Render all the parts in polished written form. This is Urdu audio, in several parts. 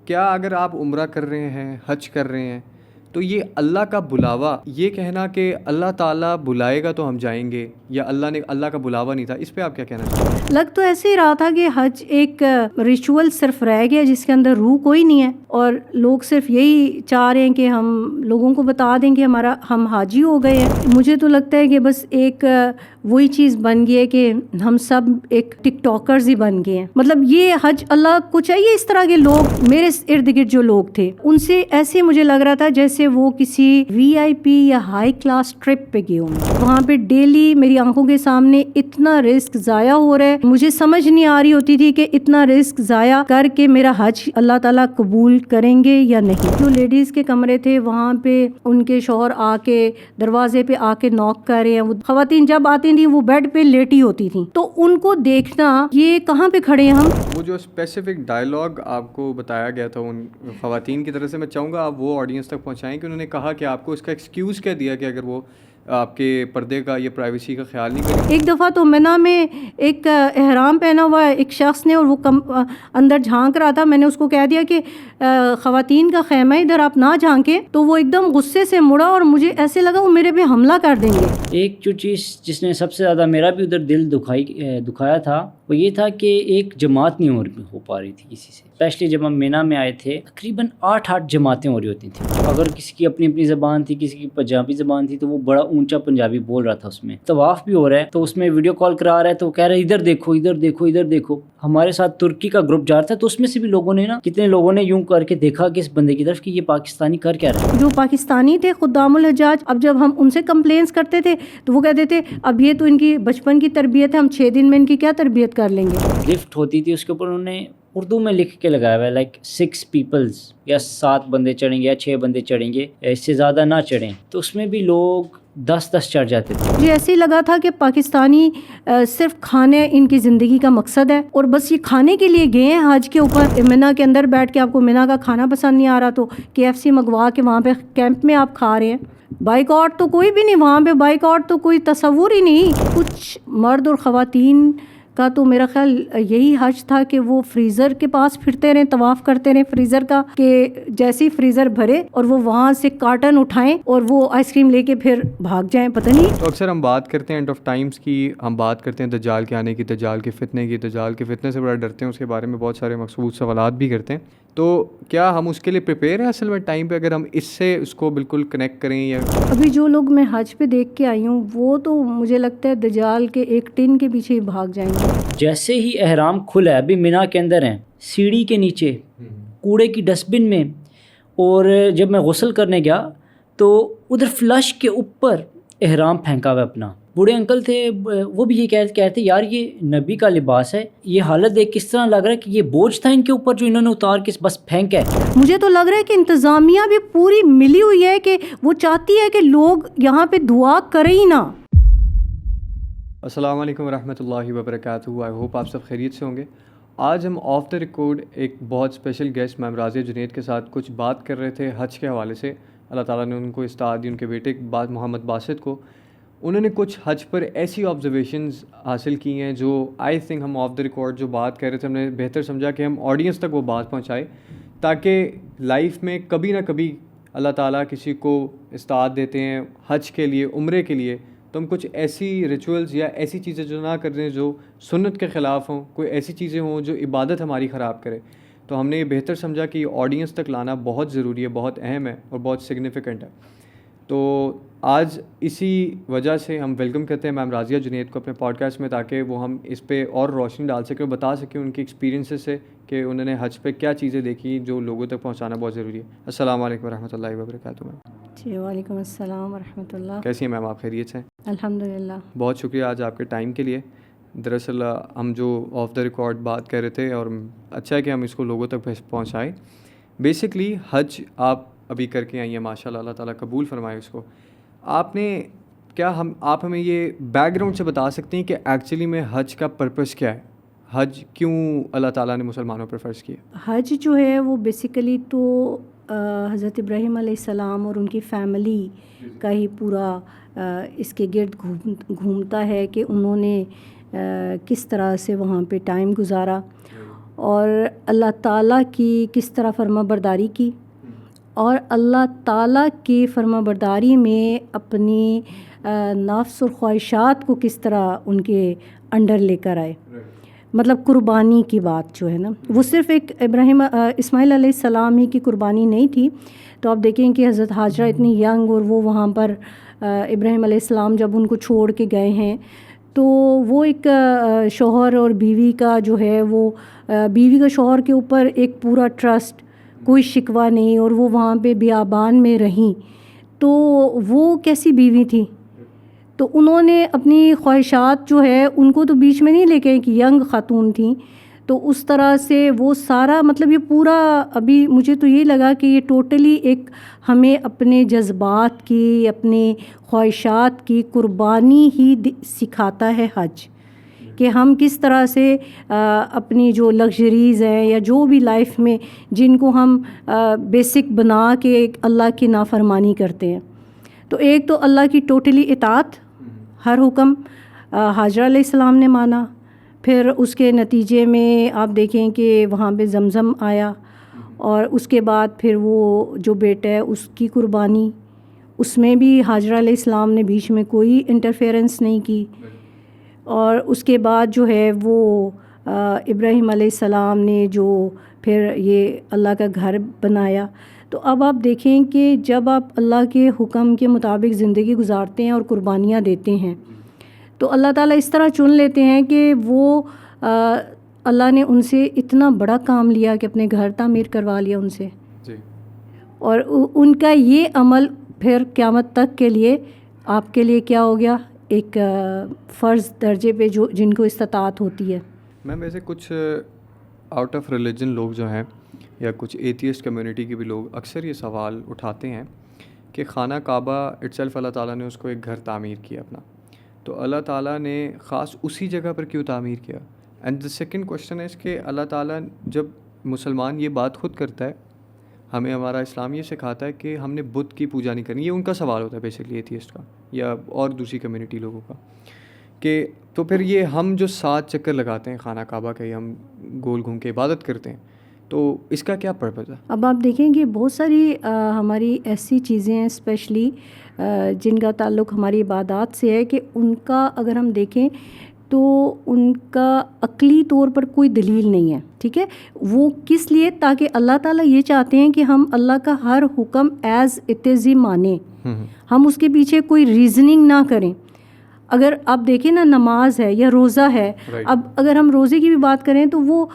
کیا اگر آپ عمرہ کر رہے ہیں، حج کر رہے ہیں، تو یہ اللہ کا بلاوا، یہ کہنا کہ اللہ تعالیٰ بلائے گا تو ہم جائیں گے، یا اللہ کا بلاوا نہیں تھا، اس پہ آپ کیا کہنا چاہتے ہیں؟ لگ تو ایسے ہی رہا تھا کہ حج ایک ریچول صرف رہ گیا جس کے اندر روح کوئی نہیں ہے، اور لوگ صرف یہی چاہ رہے ہیں کہ ہم لوگوں کو بتا دیں کہ ہم حاجی ہو گئے ہیں۔ مجھے تو لگتا ہے کہ بس ایک وہی چیز بن گئی ہے کہ ہم سب ایک ٹک ٹاکرز ہی بن گئے ہیں۔ مطلب یہ حج اللہ کو چاہیے اس طرح کے لوگ، میرے ارد گرد جو لوگ تھے ان سے ایسے مجھے لگ رہا تھا جیسے وہ کسی VIP یا ہائی کلاس ٹرپ پہ گئے ہوں۔ وہاں پہ ڈیلی میری آنکھوں کے سامنے اتنا رزق ضائع ہو رہا ہے، مجھے سمجھ نہیں آ رہی ہوتی تھی کہ اتنا رزق ضائع کر کے میرا حج اللہ تعالیٰ قبول کریں گے یا نہیں۔ جو لیڈیز کے کمرے تھے وہاں پہ ان کے شوہر آ کے دروازے پہ آ کے نوک کر رہے ہیں، وہ خواتین جب آتی تھیں وہ بیڈ پہ لیٹی ہوتی تھیں، تو ان کو دیکھنا یہ کہاں پہ کھڑے ہیں ہم۔ وہ جو اسپیسیفک ڈائلاگ آپ کو بتایا گیا تھا ان خواتین کی طرف سے، میں چاہوں گا آپ وہ آڈینس تک پہنچائیں کہ انہوں نے کہا کہ آپ کو اس کا ایکسکیوز کیا دیا کہ اگر وہ آپ کے پردے کا یا پرائیویسی کا خیال نہیں کرے۔ ایک دفعہ تو منا میں ایک احرام پہنا ہوا ایک شخص نے، اور وہ اندر جھانک رہا تھا، میں نے اس کو کہہ دیا کہ خواتین کا خیمہ ادھر آپ نہ جھانکیں، تو وہ ایک دم غصے سے مڑا اور مجھے ایسے لگا وہ میرے پہ حملہ کر دیں گے۔ ایک جو چیز جس نے سب سے زیادہ میرا بھی ادھر دل دکھایا تھا وہ یہ تھا کہ ایک جماعت نہیں ہو پا رہی تھی کسی سے، اسپیشلی جب ہم مینا میں آئے تھے تقریباً 8 جماعتیں ہو رہی ہوتی تھیں۔ اگر کسی کی اپنی اپنی زبان تھی، کسی کی پنجابی زبان تھی، تو وہ بڑا اونچا پنجابی بول رہا تھا۔ اس میں طواف بھی ہو رہا ہے تو اس میں ویڈیو کال کرا رہا ہے تو وہ کہہ رہا ہے ادھر دیکھو ادھر دیکھو ادھر دیکھو۔ ہمارے ساتھ ترکی کا گروپ جا رہا تھا تو اس میں سے بھی لوگوں نے کتنے لوگوں نے یوں کر کے دیکھا کہ اس بندے کی طرف کہ یہ پاکستانی کر کیا رہا ہے۔ جو پاکستانی تھے خدام الحجاج، اب جب ہم ان سے کمپلینس کرتے تھے تو وہ کہتے تھے اب یہ تو ان کی بچپن کی تربیت ہے، ہم 6 دن میں ان کی کیا تربیت کر لیں گے۔ لفٹ ہوتی تھی اس کے اوپر انہوں نے اردو میں لکھ کے لگایا ہوا ہے لائک 6 پیپلز، یا 7 بندے چڑھیں گے یا 6 بندے چڑھیں گے، اس سے زیادہ نہ چڑھیں۔ تو اس میں بھی لوگ 10 چڑھ جاتے تھے۔ مجھے ایسے ہی لگا تھا کہ پاکستانی صرف کھانے ان کی زندگی کا مقصد ہے، اور بس یہ کھانے کے لیے گئے ہیں حج کے اوپر۔ منا کے اندر بیٹھ کے آپ کو منا کا کھانا پسند نہیں آ رہا تو KFC منگوا کے وہاں پہ کیمپ میں آپ کھا رہے ہیں۔ بائک آؤٹ تو کوئی بھی نہیں، وہاں پہ بائک آؤٹ تو کوئی تصور ہی نہیں۔ کچھ مرد اور خواتین کا تو میرا خیال یہی حج تھا کہ وہ فریزر کے پاس پھرتے رہیں، طواف کرتے رہیں فریزر کا، کہ جیسے فریزر بھرے اور وہ وہاں سے کارٹن اٹھائیں اور وہ آئس کریم لے کے پھر بھاگ جائیں، پتہ نہیں۔ تو اکثر ہم بات کرتے ہیں اینڈ آف ٹائمز کی، ہم بات کرتے ہیں دجال کے آنے کی، دجال کے فتنے کی، دجال کے فتنے سے بڑا ڈرتے ہیں، اس کے بارے میں بہت سارے مخصوص سوالات بھی کرتے ہیں۔ تو کیا ہم اس کے لیے پریپیئر ہیں اصل میں ٹائم پہ، اگر ہم اس کو بالکل کنیکٹ کریں؟ یا ابھی جو لوگ میں حج پہ دیکھ کے آئی ہوں وہ تو مجھے لگتا ہے دجال کے ایک ٹن کے پیچھے ہی بھاگ جائیں گے۔ جیسے ہی احرام کھلا ہے، ابھی مینا کے اندر ہیں، سیڑھی کے نیچے کوڑے کی ڈسٹ بن میں، اور جب میں غسل کرنے گیا تو ادھر فلش کے اوپر احرام پھینکا ہوا اپنا۔ بوڑھے انکل تھے، وہ بھی یہ کہتے یار یہ نبی کا لباس ہے، یہ حالت دیکھ کس طرح لگ رہا ہے کہ یہ بوجھ تھا ان کے اوپر جو انہوں نے اتار کے بس پھینکا ہے۔ مجھے تو لگ رہا ہے کہ انتظامیہ بھی پوری ملی ہوئی ہے کہ وہ چاہتی ہے کہ لوگ یہاں پہ دعا کریں ہی نہ۔ السلام علیکم ورحمۃ اللہ وبرکاتہ، آئی ہوپ آپ سب خیریت سے ہوں گے۔ آج ہم آف دا ریکارڈ ایک بہت اسپیشل گیسٹ میم راضیہ جنید کے ساتھ کچھ بات کر رہے تھے حج کے حوالے سے۔ اللہ تعالیٰ نے ان کو استعداد دی، ان کے بیٹے محمد باسط کو۔ انہوں نے کچھ حج پر ایسی آبزرویشنز حاصل کی ہیں جو آئی تھنک ہم آف دا ریکارڈ جو بات کر رہے تھے، ہم نے بہتر سمجھا کہ ہم آڈینس تک وہ بات پہنچائے، تاکہ لائف میں کبھی نہ کبھی اللہ تعالیٰ کسی کو استعداد دیتے ہیں حج کے لیے، عمرے کے لیے، تو ہم کچھ ایسی ریچولز یا ایسی چیزیں جو نہ کر دیں جو سنت کے خلاف ہوں، کوئی ایسی چیزیں ہوں جو عبادت ہماری خراب کرے۔ تو ہم نے یہ بہتر سمجھا کہ یہ آڈینس تک لانا بہت ضروری ہے، بہت اہم ہے اور بہت سگنیفیکنٹ ہے۔ تو آج اسی وجہ سے ہم ویلکم کرتے ہیں میم راضیہ جنید کو اپنے پوڈ کاسٹ میں، تاکہ وہ ہم اس پہ اور روشنی ڈال سکیں اور بتا سکیں ان کی ایکسپیرینسز سے کہ انہوں نے حج پہ کیا چیزیں دیکھی جو لوگوں تک پہنچانا بہت ضروری ہے۔ السلام علیکم ورحمۃ اللہ وبرکاتہ میم۔ جی وعلیکم السلام ورحمۃ اللہ۔ کیسی ہیں میم آپ؟ خیریت سے؟ الحمدللہ۔ بہت شکریہ آج آپ کے ٹائم کے لیے۔ دراصل ہم جو آف دا ریکارڈ بات کر رہے تھے، اور اچھا ہے کہ ہم اس کو لوگوں تک پہنچائیں۔ بیسکلی حج آپ ابھی کر کے آئی ہیں، ماشاء اللہ، اللہ تعالیٰ قبول فرمائے اس کو۔ آپ ہمیں یہ بیک گراؤنڈ سے بتا سکتے ہیں کہ ایکچولی میں حج کا پرپس کیا ہے؟ حج کیوں اللہ تعالیٰ نے مسلمانوں پر فرض کیا؟ حج جو ہے وہ بیسیکلی تو حضرت ابراہیم علیہ السلام اور ان کی فیملی کا ہی پورا اس کے گرد گھومتا ہے کہ انہوں نے کس طرح سے وہاں پہ ٹائم گزارا، اور اللہ تعالیٰ کی کس طرح فرما برداری کی، اور اللہ تعالیٰ کی فرما برداری میں اپنی نفس اور خواہشات کو کس طرح ان کے انڈر لے کر آئے. مطلب قربانی کی بات جو ہے نا، وہ صرف ایک اسماعیل علیہ السلام ہی کی قربانی نہیں تھی. تو آپ دیکھیں کہ حضرت ہاجرہ اتنی ینگ، اور وہ وہاں پر ابراہیم علیہ السلام جب ان کو چھوڑ کے گئے ہیں تو وہ ایک شوہر اور بیوی کا جو ہے وہ بیوی کا شوہر کے اوپر ایک پورا ٹرسٹ، کوئی شکوہ نہیں، اور وہ وہاں پہ بیابان میں رہیں. تو وہ کیسی بیوی تھی؟ تو انہوں نے اپنی خواہشات جو ہے ان کو تو بیچ میں نہیں لے کے، ایک ینگ خاتون تھیں، تو اس طرح سے وہ سارا مطلب یہ پورا، ابھی مجھے تو یہ لگا کہ یہ ٹوٹلی ایک ہمیں اپنے جذبات کی، اپنے خواہشات کی قربانی ہی سکھاتا ہے حج، کہ ہم کس طرح سے اپنی جو لگژریز ہیں یا جو بھی لائف میں جن کو ہم بیسک بنا کے اللہ کی نافرمانی کرتے ہیں. تو ایک تو اللہ کی ٹوٹلی اطاعت، ہر حکم ہاجرہ علیہ السلام نے مانا. پھر اس کے نتیجے میں آپ دیکھیں کہ وہاں پہ زمزم آیا، اور اس کے بعد پھر وہ جو بیٹا ہے اس کی قربانی، اس میں بھی ہاجرہ علیہ السلام نے بیچ میں کوئی انٹرفیئرنس نہیں کی. اور اس کے بعد جو ہے وہ ابراہیم علیہ السلام نے جو پھر یہ اللہ کا گھر بنایا. تو اب آپ دیکھیں کہ جب آپ اللہ کے حکم کے مطابق زندگی گزارتے ہیں اور قربانیاں دیتے ہیں تو اللہ تعالیٰ اس طرح چن لیتے ہیں کہ وہ اللہ نے ان سے اتنا بڑا کام لیا کہ اپنے گھر تعمیر کروا لیا ان سے جی. اور ان کا یہ عمل پھر قیامت تک کے لیے آپ کے لیے کیا ہو گیا، ایک فرض درجے پہ جو جن کو استطاعت ہوتی ہے. میم ویسے کچھ آؤٹ آف ریلیجن لوگ جو ہیں یا کچھ ایتھیسٹ کمیونٹی کے بھی لوگ اکثر یہ سوال اٹھاتے ہیں کہ خانہ کعبہ اٹسیلف اللہ تعالیٰ نے اس کو ایک گھر تعمیر کیا اپنا، تو اللہ تعالیٰ نے خاص اسی جگہ پر کیوں تعمیر کیا؟ اینڈ دا سیکنڈ کوشچن ہے کہ اللہ تعالیٰ جب مسلمان یہ بات خود کرتا ہے، ہمیں ہمارا اسلام یہ سکھاتا ہے کہ ہم نے بت کی پوجا نہیں کرنی. یہ ان کا سوال ہوتا ہے بیسکلی ایتھیسٹ کا یا اور دوسری کمیونٹی لوگوں کا، کہ تو پھر یہ ہم جو 7 چکر لگاتے ہیں خانہ کعبہ کے، ہم گول گھوم کے عبادت کرتے ہیں، تو اس کا کیا پرپز ہے؟ اب آپ دیکھیں گے بہت ساری ہماری ایسی چیزیں ہیں اسپیشلی جن کا تعلق ہماری عبادات سے ہے کہ ان کا اگر ہم دیکھیں تو ان کا عقلی طور پر کوئی دلیل نہیں ہے. ٹھیک ہے، وہ کس لیے؟ تاکہ اللہ تعالیٰ یہ چاہتے ہیں کہ ہم اللہ کا ہر حکم ایز اٹ از ہی مانیں، ہم اس کے پیچھے کوئی ریزننگ نہ کریں. اگر آپ دیکھیں نا، نماز ہے یا روزہ ہے، اب اگر ہم روزے کی بھی بات کریں تو وہ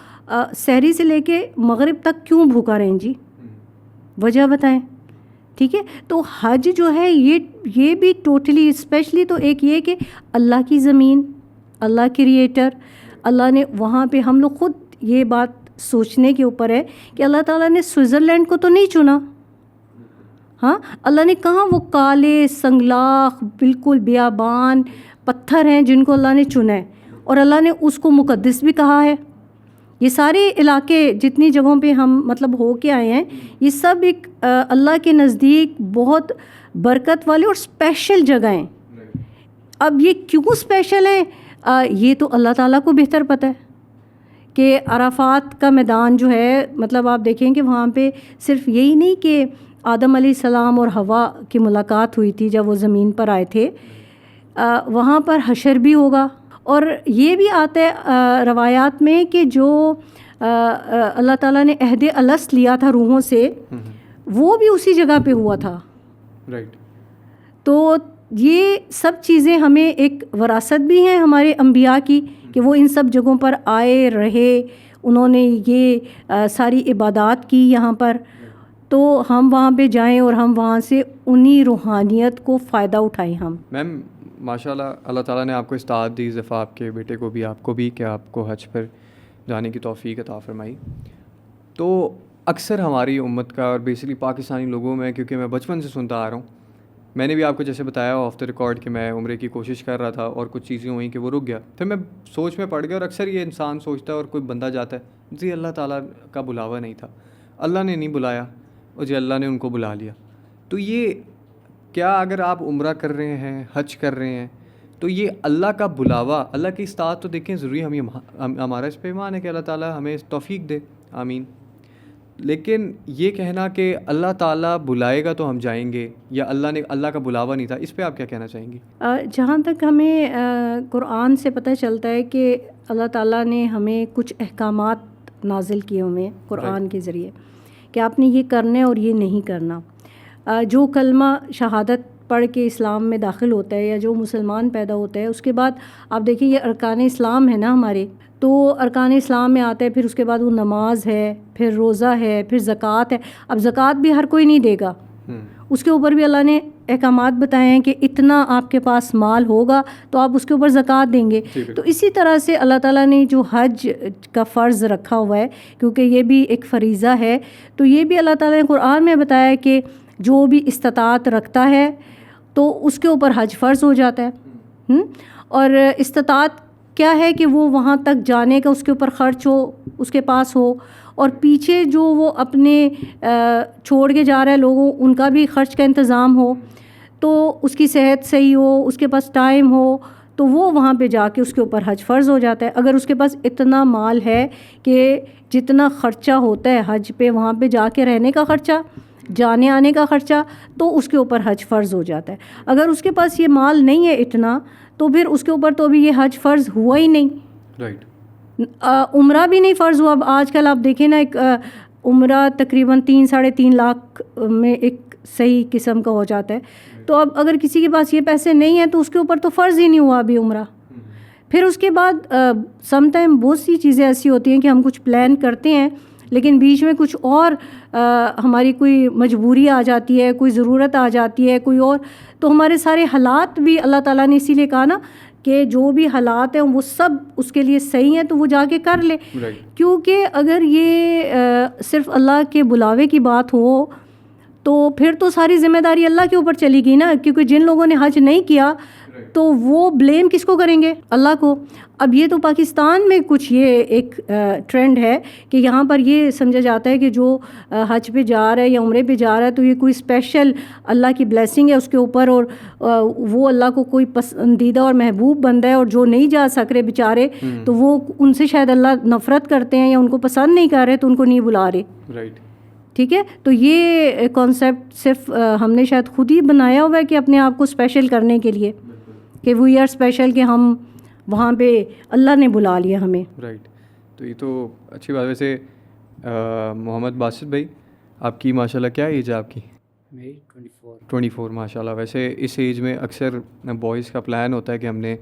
سحری سے لے کے مغرب تک کیوں بھوکا رہیں جی؟ وجہ بتائیں. ٹھیک ہے، تو حج جو ہے یہ بھی ٹوٹلی اسپیشلی تو ایک یہ کہ اللہ کی زمین، اللہ کریٹر، اللہ نے وہاں پہ ہم لوگ خود یہ بات سوچنے کے اوپر ہے کہ اللہ تعالیٰ نے سوئٹزرلینڈ کو تو نہیں چنا. ہاں، اللہ نے کہاں وہ کالے سنگلاخ بالکل بیابان پتھر ہیں جن کو اللہ نے چنا ہے، اور اللہ نے اس کو مقدس بھی کہا ہے. یہ سارے علاقے جتنی جگہوں پہ ہم مطلب ہو کے آئے ہیں، یہ سب ایک اللہ کے نزدیک بہت برکت والے اور اسپیشل جگہ ہیں. اب یہ کیوں اسپیشل ہیں یہ تو اللہ تعالیٰ کو بہتر پتہ ہے. کہ عرفات کا میدان جو ہے، مطلب آپ دیکھیں کہ وہاں پہ صرف یہی نہیں کہ آدم علیہ السلام اور حوا کی ملاقات ہوئی تھی جب وہ زمین پر آئے تھے، وہاں پر حشر بھی ہوگا. اور یہ بھی آتا ہے روایات میں کہ جو اللہ تعالیٰ نے عہد الست لیا تھا روحوں سے، وہ بھی اسی جگہ پہ ہوا تھا. رائٹ. تو یہ سب چیزیں ہمیں ایک وراثت بھی ہیں ہمارے انبیاء کی کہ وہ ان سب جگہوں پر آئے رہے، انہوں نے یہ ساری عبادات کی یہاں پر، تو ہم وہاں پہ جائیں اور ہم وہاں سے انہی روحانیت کو فائدہ اٹھائیں. ہم میم ماشاء اللہ اللہ تعالیٰ نے آپ کو استعداد دی، اضافہ آپ کے بیٹے کو بھی، آپ کو بھی، کہ آپ کو حج پر جانے کی توفیق عطا فرمائی. تو اکثر ہماری امت کا اور بیسکلی پاکستانی لوگوں میں، کیونکہ میں بچپن سے سنتا آ رہا ہوں، میں نے بھی آپ کو جیسے بتایا آف دا ریکارڈ کہ میں عمرے کی کوشش کر رہا تھا اور کچھ چیزیں ہوئیں کہ وہ رک گیا، پھر میں سوچ میں پڑ گیا. اور اکثر یہ انسان سوچتا ہے اور کوئی بندہ جاتا ہے جی اللہ تعالیٰ کا بلاوا نہیں تھا، اللہ نے نہیں بلایا اور جی اللہ نے ان کو بلا لیا. تو یہ کیا اگر آپ عمرہ کر رہے ہیں، حج کر رہے ہیں، تو یہ اللہ کا بلاوا, اللہ کی اطاعت تو دیکھیں ضروری, ہمارا اس پہ ایمان ہے کہ اللہ تعالیٰ ہمیں توفیق دے, آمین. لیکن یہ کہنا کہ اللہ تعالیٰ بلائے گا تو ہم جائیں گے, یا اللہ کا بلاوا نہیں تھا, اس پہ آپ کیا کہنا چاہیں گی؟ جہاں تک ہمیں قرآن سے پتہ چلتا ہے کہ اللہ تعالیٰ نے ہمیں کچھ احکامات نازل کیے ہوئے ہیں قرآن کے ذریعے کہ آپ نے یہ کرنا ہے اور یہ نہیں کرنا. جو کلمہ شہادت پڑھ کے اسلام میں داخل ہوتا ہے یا جو مسلمان پیدا ہوتا ہے, اس کے بعد آپ دیکھیں یہ ارکان اسلام ہے نا ہمارے, تو ارکان اسلام میں آتا ہے, پھر اس کے بعد وہ نماز ہے, پھر روزہ ہے, پھر زکوٰۃ ہے. اب زکوٰۃ بھی ہر کوئی نہیں دے گا, اس کے اوپر بھی اللہ نے احکامات بتائے ہیں کہ اتنا آپ کے پاس مال ہوگا تو آپ اس کے اوپر زکوٰۃ دیں گے. تو اسی طرح سے اللہ تعالیٰ نے جو حج کا فرض رکھا ہوا ہے, کیونکہ یہ بھی ایک فریضہ ہے, تو یہ بھی اللہ تعالیٰ نے قرآن میں بتایا کہ جو بھی استطاعت رکھتا ہے تو اس کے اوپر حج فرض ہو جاتا ہے. اور استطاعت کیا ہے کہ وہ وہاں تک جانے کا اس کے اوپر خرچ ہو, اس کے پاس ہو, اور پیچھے جو وہ اپنے چھوڑ کے جا رہا ہے لوگوں, ان کا بھی خرچ کا انتظام ہو, تو اس کی صحت صحیح ہو, اس کے پاس ٹائم ہو, تو وہ وہاں پہ جا کے اس کے اوپر حج فرض ہو جاتا ہے. اگر اس کے پاس اتنا مال ہے کہ جتنا خرچہ ہوتا ہے حج پہ, وہاں پہ جا کے رہنے کا خرچہ, جانے آنے کا خرچہ, تو اس کے اوپر حج فرض ہو جاتا ہے. اگر اس کے پاس یہ مال نہیں ہے اتنا, تو پھر اس کے اوپر تو ابھی یہ حج فرض ہوا ہی نہیں. رائٹ. عمرہ بھی نہیں فرض ہوا. اب آج کل آپ دیکھیں نا, ایک عمرہ تقریباً 3-3.5 لاکھ میں ایک صحیح قسم کا ہو جاتا ہے. تو اب اگر کسی کے پاس یہ پیسے نہیں ہیں تو اس کے اوپر تو فرض ہی نہیں ہوا ابھی عمرہ. پھر اس کے بعد سم ٹائم بہت سی چیزیں ایسی ہوتی ہیں کہ ہم کچھ پلان کرتے ہیں, لیکن بیچ میں کچھ اور ہماری کوئی مجبوری آ جاتی ہے, کوئی ضرورت آ جاتی ہے, کوئی اور, تو ہمارے سارے حالات بھی اللہ تعالیٰ نے اسی لیے کہا نا کہ جو بھی حالات ہیں وہ سب اس کے لیے صحیح ہیں تو وہ جا کے کر لے. کیونکہ اگر یہ صرف اللہ کے بلاوے کی بات ہو تو پھر تو ساری ذمہ داری اللہ کے اوپر چلی گئی نا, کیونکہ جن لوگوں نے حج نہیں کیا تو وہ بلیم کس کو کریں گے؟ اللہ کو. اب یہ تو پاکستان میں کچھ یہ ایک ٹرینڈ ہے کہ یہاں پر یہ سمجھا جاتا ہے کہ جو حج پہ جا رہا ہے یا عمرے پہ جا رہا ہے تو یہ کوئی اسپیشل اللہ کی بلیسنگ ہے اس کے اوپر, اور وہ اللہ کو کوئی پسندیدہ اور محبوب بندہ ہے, اور جو نہیں جا سک رہے بیچارے تو وہ ان سے شاید اللہ نفرت کرتے ہیں یا ان کو پسند نہیں کر رہے تو ان کو نہیں بلا رہے. رائٹ. ٹھیک ہے, تو یہ کانسیپٹ صرف ہم نے شاید خود ہی بنایا ہوا ہے کہ اپنے آپ کو اسپیشل کرنے کے لیے کہ وی آر اسپیشل, کہ ہم وہاں پہ اللہ نے بلا لیا ہمیں. رائٹ. تو یہ تو اچھی بات. ویسے محمد باسط بھائی, آپ کی ماشاء اللہ کیا ایج ہے آپ کی؟ میری 24 ماشاء اللہ. ویسے اس ایج میں اکثر بوائز کا پلان ہوتا ہے کہ ہم نے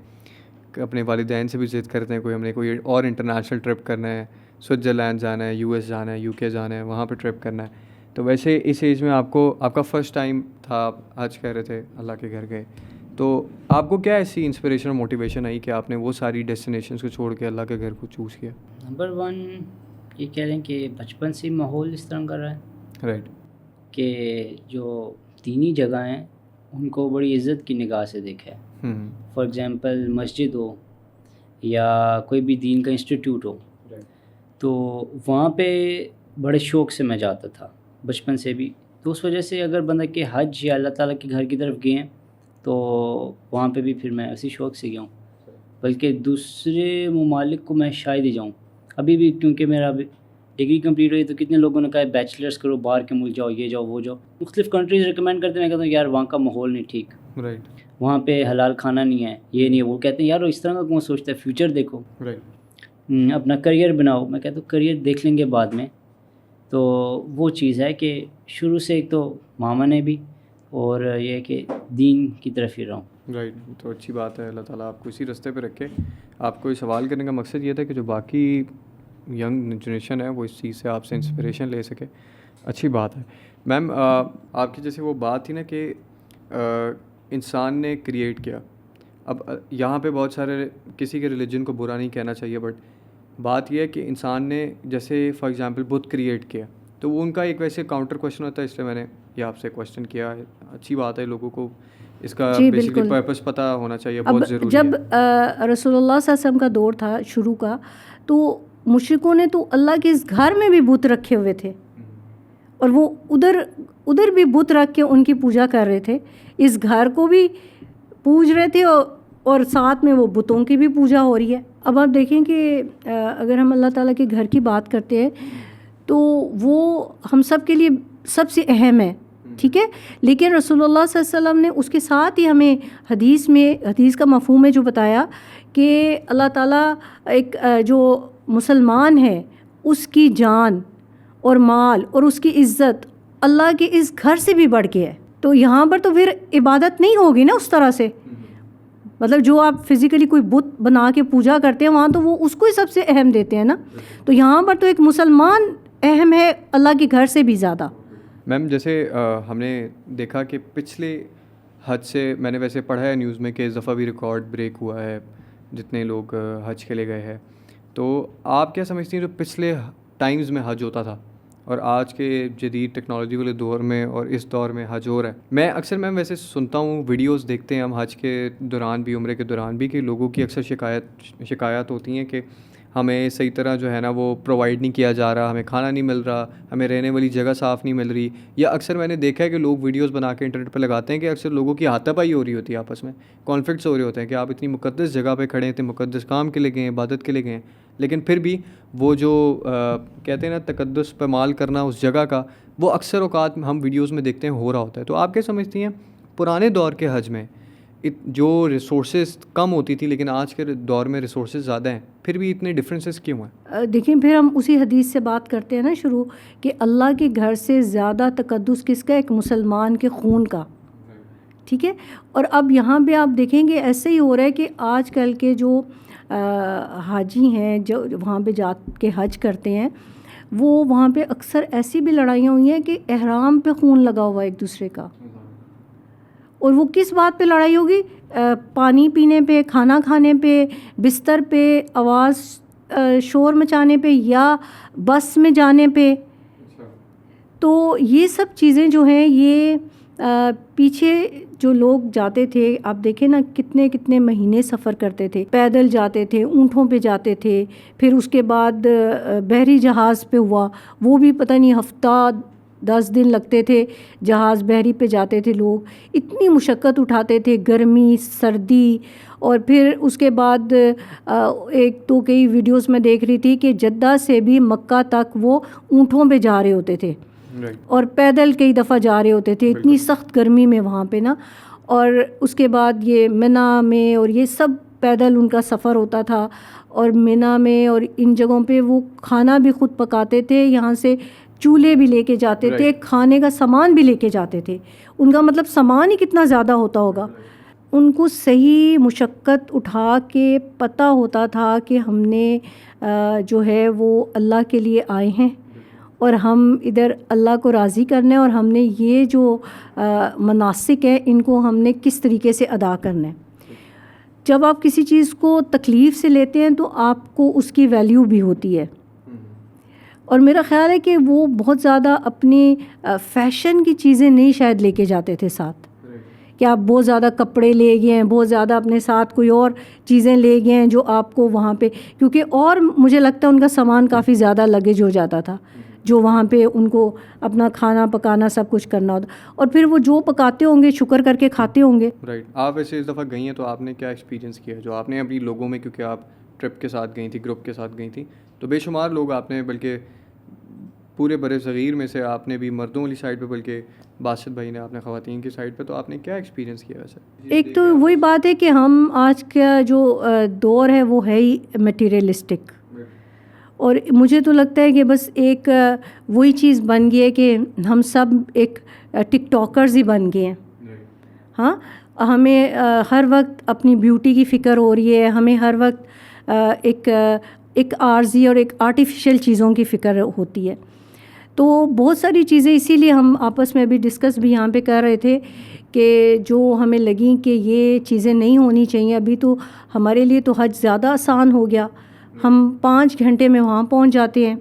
اپنے والدین سے بھی ضد کرتے ہیں, ہم نے کوئی اور انٹرنیشنل ٹرپ کرنا ہے, سوئٹزرلینڈ جانا ہے, US جانا ہے, UK جانا ہے, وہاں پہ ٹرپ کرنا ہے. تو ویسے اس ایج میں آپ کا فرسٹ ٹائم تھا, آپ حج کہہ رہے تھے, اللہ کے گھر گئے, تو آپ کو کیا ایسی انسپریشن اور موٹیویشن آئی کہ آپ نے وہ ساری ڈیسٹینیشنس کو چھوڑ کے اللہ کے گھر کو چوز کیا؟ نمبر 1 یہ کہہ رہے ہیں کہ بچپن سے ماحول اس طرح کر رہا ہے. رائٹ. کہ جو دینی جگہ ہیں ان کو بڑی عزت کی نگاہ سے دیکھا ہے. فار ایگزامپل مسجد ہو یا کوئی بھی دین کا انسٹیٹیوٹ ہو, تو وہاں پہ بڑے شوق سے میں جاتا تھا بچپن سے بھی. تو اس وجہ سے اگر بندہ کہ حج یا اللہ تعالیٰ کے گھر کی طرف گئے ہیں تو وہاں پہ بھی پھر میں اسی شوق سے گیا ہوں. بلکہ دوسرے ممالک کو میں شاید ہی جاؤں ابھی بھی, کیونکہ میرا ڈگری کمپلیٹ ہوئی تو کتنے لوگوں نے کہا بیچلرس کرو, باہر کے ملک جاؤ, یہ جاؤ وہ جاؤ, مختلف کنٹریز ریکمینڈ کرتے ہیں. میں کہتا ہوں یار وہاں کا ماحول نہیں ٹھیک, رائٹ, وہاں پہ حلال کھانا نہیں ہے, یہ نہیں ہے. وہ کہتے ہیں یار اس طرح کا کون سوچتا ہے, فیوچر دیکھو, اپنا کریئر بناؤ. میں کہتا ہوں کریئر دیکھ لیں گے بعد میں. تو وہ چیز ہے کہ شروع سے ایک تو ماما نے بھی, اور یہ کہ دین کی طرف ہی رہا ہوں. رائٹ. تو اچھی بات ہے, اللہ تعالیٰ آپ کو اسی راستے پہ رکھے. آپ کو سوال کرنے کا مقصد یہ تھا کہ جو باقی ینگ جنریشن ہے وہ اس چیز سے آپ سے انسپریشن لے سکے. اچھی بات ہے. میم آپ کی جیسے وہ بات تھی نا کہ انسان نے کریٹ کیا. اب یہاں پہ بہت سارے, کسی کے ریلیجن کو برا نہیں کہنا چاہیے, بٹ بات یہ ہے کہ انسان نے جیسے فار ایگزامپل بت کریٹ کیا, تو وہ ان کا ایک ویسے کاؤنٹر کوشچن ہوتا ہے, اس لیے میں نے یہ آپ سے کوشچن کیا. اچھی بات ہے, لوگوں کو اس کا بیسیکلی پرپس پتہ ہونا چاہیے, بہت ضروری ہے. جب رسول اللہ صلی اللہ علیہ وسلم کا دور تھا شروع کا, تو مشرکوں نے تو اللہ کے اس گھر میں بھی بت رکھے ہوئے تھے, اور وہ ادھر بھی بت رکھ کے ان کی پوجا کر رہے تھے. اس گھر کو بھی پوج رہے تھے اور ساتھ میں وہ بتوں کی بھی پوجا ہو رہی ہے. اب آپ دیکھیں کہ اگر ہم اللہ تعالیٰ کے گھر کی بات کرتے ہیں تو وہ ہم سب کے لیے سب سے اہم ہے, ٹھیک ہے, لیکن رسول اللہ صلی اللہ علیہ وسلم نے اس کے ساتھ ہی ہمیں حدیث کا مفہوم ہے جو بتایا کہ اللہ تعالیٰ ایک جو مسلمان ہے اس کی جان اور مال اور اس کی عزت اللہ کے اس گھر سے بھی بڑھ کے ہے. تو یہاں پر تو پھر عبادت نہیں ہوگی نا اس طرح سے, مطلب جو آپ فزیکلی کوئی بت بنا کے پوجا کرتے ہیں وہاں تو وہ اس کو ہی سب سے اہم دیتے ہیں نا. تو یہاں پر تو ایک مسلمان اہم ہے اللہ کے گھر سے بھی زیادہ. میم جیسے ہم نے دیکھا کہ پچھلے حج سے, میں نے ویسے پڑھا ہے نیوز میں کہ اس دفعہ بھی ریکارڈ بریک ہوا ہے جتنے لوگ حج کے لیے گئے ہیں. تو آپ کیا سمجھتی ہیں جو پچھلے ٹائمز میں حج ہوتا تھا اور آج کے جدید ٹیکنالوجی والے دور میں اور اس دور میں حج ہو رہا ہے؟ میں اکثر میم ویسے سنتا ہوں, ویڈیوز دیکھتے ہیں ہم حج کے دوران بھی, عمرے کے دوران بھی, کہ لوگوں کی اکثر شکایات ہوتی ہیں کہ ہمیں صحیح طرح جو ہے نا وہ پرووائڈ نہیں کیا جا رہا, ہمیں کھانا نہیں مل رہا, ہمیں رہنے والی جگہ صاف نہیں مل رہی. یا اکثر میں نے دیکھا ہے کہ لوگ ویڈیوز بنا کے انٹرنیٹ پہ لگاتے ہیں کہ اکثر لوگوں کی ہاتھا پائی ہو رہی ہوتی ہے, آپس میں کانفلکٹس ہو رہے ہوتے ہیں کہ آپ اتنی مقدس جگہ پہ کھڑے ہیں, مقدس کام کے لیے گئے ہیں, عبادت کے لیے گئے ہیں, لیکن پھر بھی وہ جو کہتے ہیں نا تقدس پامال کرنا اس جگہ کا, وہ اکثر اوقات ہم ویڈیوز میں دیکھتے ہیں ہو رہا ہوتا ہے. تو آپ کیا سمجھتی ہیں پرانے دور کے حج میں جو ریسورسز کم ہوتی تھی لیکن آج کے دور میں ریسورسز زیادہ ہیں, پھر بھی اتنے ڈفرینسز کیوں ہیں؟ دیکھیں پھر ہم اسی حدیث سے بات کرتے ہیں نا شروع, کہ اللہ کے گھر سے زیادہ تقدس کس کا؟ ایک مسلمان کے خون کا, ٹھیک ہے. اور اب یہاں پہ آپ دیکھیں گے ایسے ہی ہو رہا ہے کہ آج کل کے جو حاجی ہیں جو وہاں پہ جا کے حج کرتے ہیں, وہ وہاں پہ اکثر ایسی بھی لڑائیاں ہوئی ہیں کہ احرام پہ خون لگا ہوا ہے ایک دوسرے کا. اور وہ کس بات پہ لڑائی ہوگی؟ پانی پینے پہ, کھانا کھانے پہ, بستر پہ, آواز شور مچانے پہ, یا بس میں جانے پہ. تو یہ سب چیزیں جو ہیں یہ پیچھے جو لوگ جاتے تھے, آپ دیکھیں نا کتنے کتنے مہینے سفر کرتے تھے, پیدل جاتے تھے, اونٹوں پہ جاتے تھے, پھر اس کے بعد بحری جہاز پہ ہوا, وہ بھی پتہ نہیں ہفتہ 10 دن لگتے تھے جہاز بحری پہ جاتے تھے لوگ, اتنی مشقت اٹھاتے تھے, گرمی سردی. اور پھر اس کے بعد ایک تو کئی ویڈیوز میں دیکھ رہی تھی کہ جدہ سے بھی مکہ تک وہ اونٹوں پہ جا رہے ہوتے تھے اور پیدل کئی دفعہ جا رہے ہوتے تھے, اتنی سخت گرمی میں وہاں پہ نا. اور اس کے بعد یہ منی میں اور یہ سب پیدل ان کا سفر ہوتا تھا, اور منی میں اور ان جگہوں پہ وہ کھانا بھی خود پکاتے تھے, یہاں سے چولہے بھی لے کے جاتے تھے, کھانے کا سامان بھی لے کے جاتے تھے. ان کا مطلب سامان ہی کتنا زیادہ ہوتا ہوگا. ان کو صحیح مشقت اٹھا کے پتہ ہوتا تھا کہ ہم نے جو ہے وہ اللہ کے لیے آئے ہیں اور ہم ادھر اللہ کو راضی کرنا ہے, اور ہم نے یہ جو مناسک ہے ان کو ہم نے کس طریقے سے ادا کرنا ہے. جب آپ کسی چیز کو تکلیف سے لیتے ہیں تو آپ کو اس کی ویلیو بھی ہوتی ہے. اور میرا خیال ہے کہ وہ بہت زیادہ اپنی فیشن کی چیزیں نہیں شاید لے کے جاتے تھے ساتھ, کہ آپ بہت زیادہ کپڑے لے گئے ہیں, بہت زیادہ اپنے ساتھ کوئی اور چیزیں لے گئے ہیں جو آپ کو وہاں پہ, کیونکہ اور مجھے لگتا ہے ان کا سامان کافی زیادہ لگیج ہو جاتا تھا جو وہاں پہ ان کو اپنا کھانا پکانا سب کچھ کرنا ہوتا, اور پھر وہ جو پکاتے ہوں گے شکر کر کے کھاتے ہوں گے. رائٹ. آپ ویسے اس دفعہ گئی ہیں تو آپ نے کیا ایکسپیرینس کیا جو آپ نے اپنی لوگوں میں, کیونکہ آپ ٹرپ کے ساتھ گئی تھی, گروپ کے ساتھ گئی تھی, تو بے شمار لوگ آپ نے, بلکہ پورے برِ صغیر میں سے آپ نے بھی مردوں والی سائڈ پہ, بلکہ باسط بھائی نے آپ نے خواتین کی سائڈ پہ, تو آپ نے کیا ایکسپیرینس کیا ویسے؟ ایک تو وہی بات ہے کہ ہم آج کا جو دور ہے وہ ہے ہی میٹیریلسٹک, اور مجھے تو لگتا ہے کہ بس ایک وہی چیز بن گئی ہے کہ ہم سب ایک ٹک ٹاکرز ہی بن گئے ہیں. ہاں, ہمیں ہر وقت اپنی بیوٹی کی فکر ہو رہی ہے, ہمیں ہر وقت ایک عارضی اور ایک آرٹیفیشل چیزوں کی فکر ہوتی ہے. تو بہت ساری چیزیں اسی لیے ہم آپس میں بھی ڈسکس بھی یہاں پہ کر رہے تھے کہ جو ہمیں لگیں کہ یہ چیزیں نہیں ہونی چاہیے. ابھی تو ہمارے لیے تو حج زیادہ آسان ہو گیا, ہم 5 گھنٹے میں وہاں پہنچ جاتے ہیں,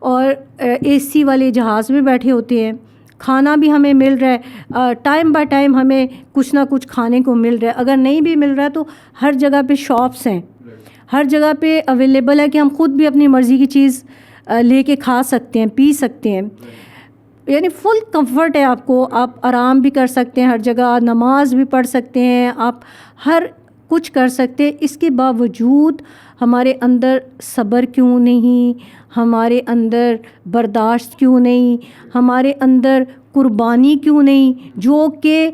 اور اے سی والے جہاز میں بیٹھے ہوتے ہیں, کھانا بھی ہمیں مل رہا ہے, ٹائم بائی ٹائم ہمیں کچھ نہ کچھ کھانے کو مل رہا ہے. اگر نہیں بھی مل رہا ہے تو ہر جگہ پہ شاپس ہیں, ہر جگہ پہ اویلیبل ہے کہ ہم خود بھی اپنی مرضی کی چیز لے کے کھا سکتے ہیں, پی سکتے ہیں, یعنی فل کمفرٹ ہے آپ کو, آپ آرام بھی کر سکتے ہیں, ہر جگہ نماز بھی پڑھ سکتے ہیں, آپ ہر کچھ کر سکتے، اس کے باوجود ہمارے اندر صبر کیوں نہیں، ہمارے اندر برداشت کیوں نہیں، ہمارے اندر قربانی کیوں نہیں، جو کہ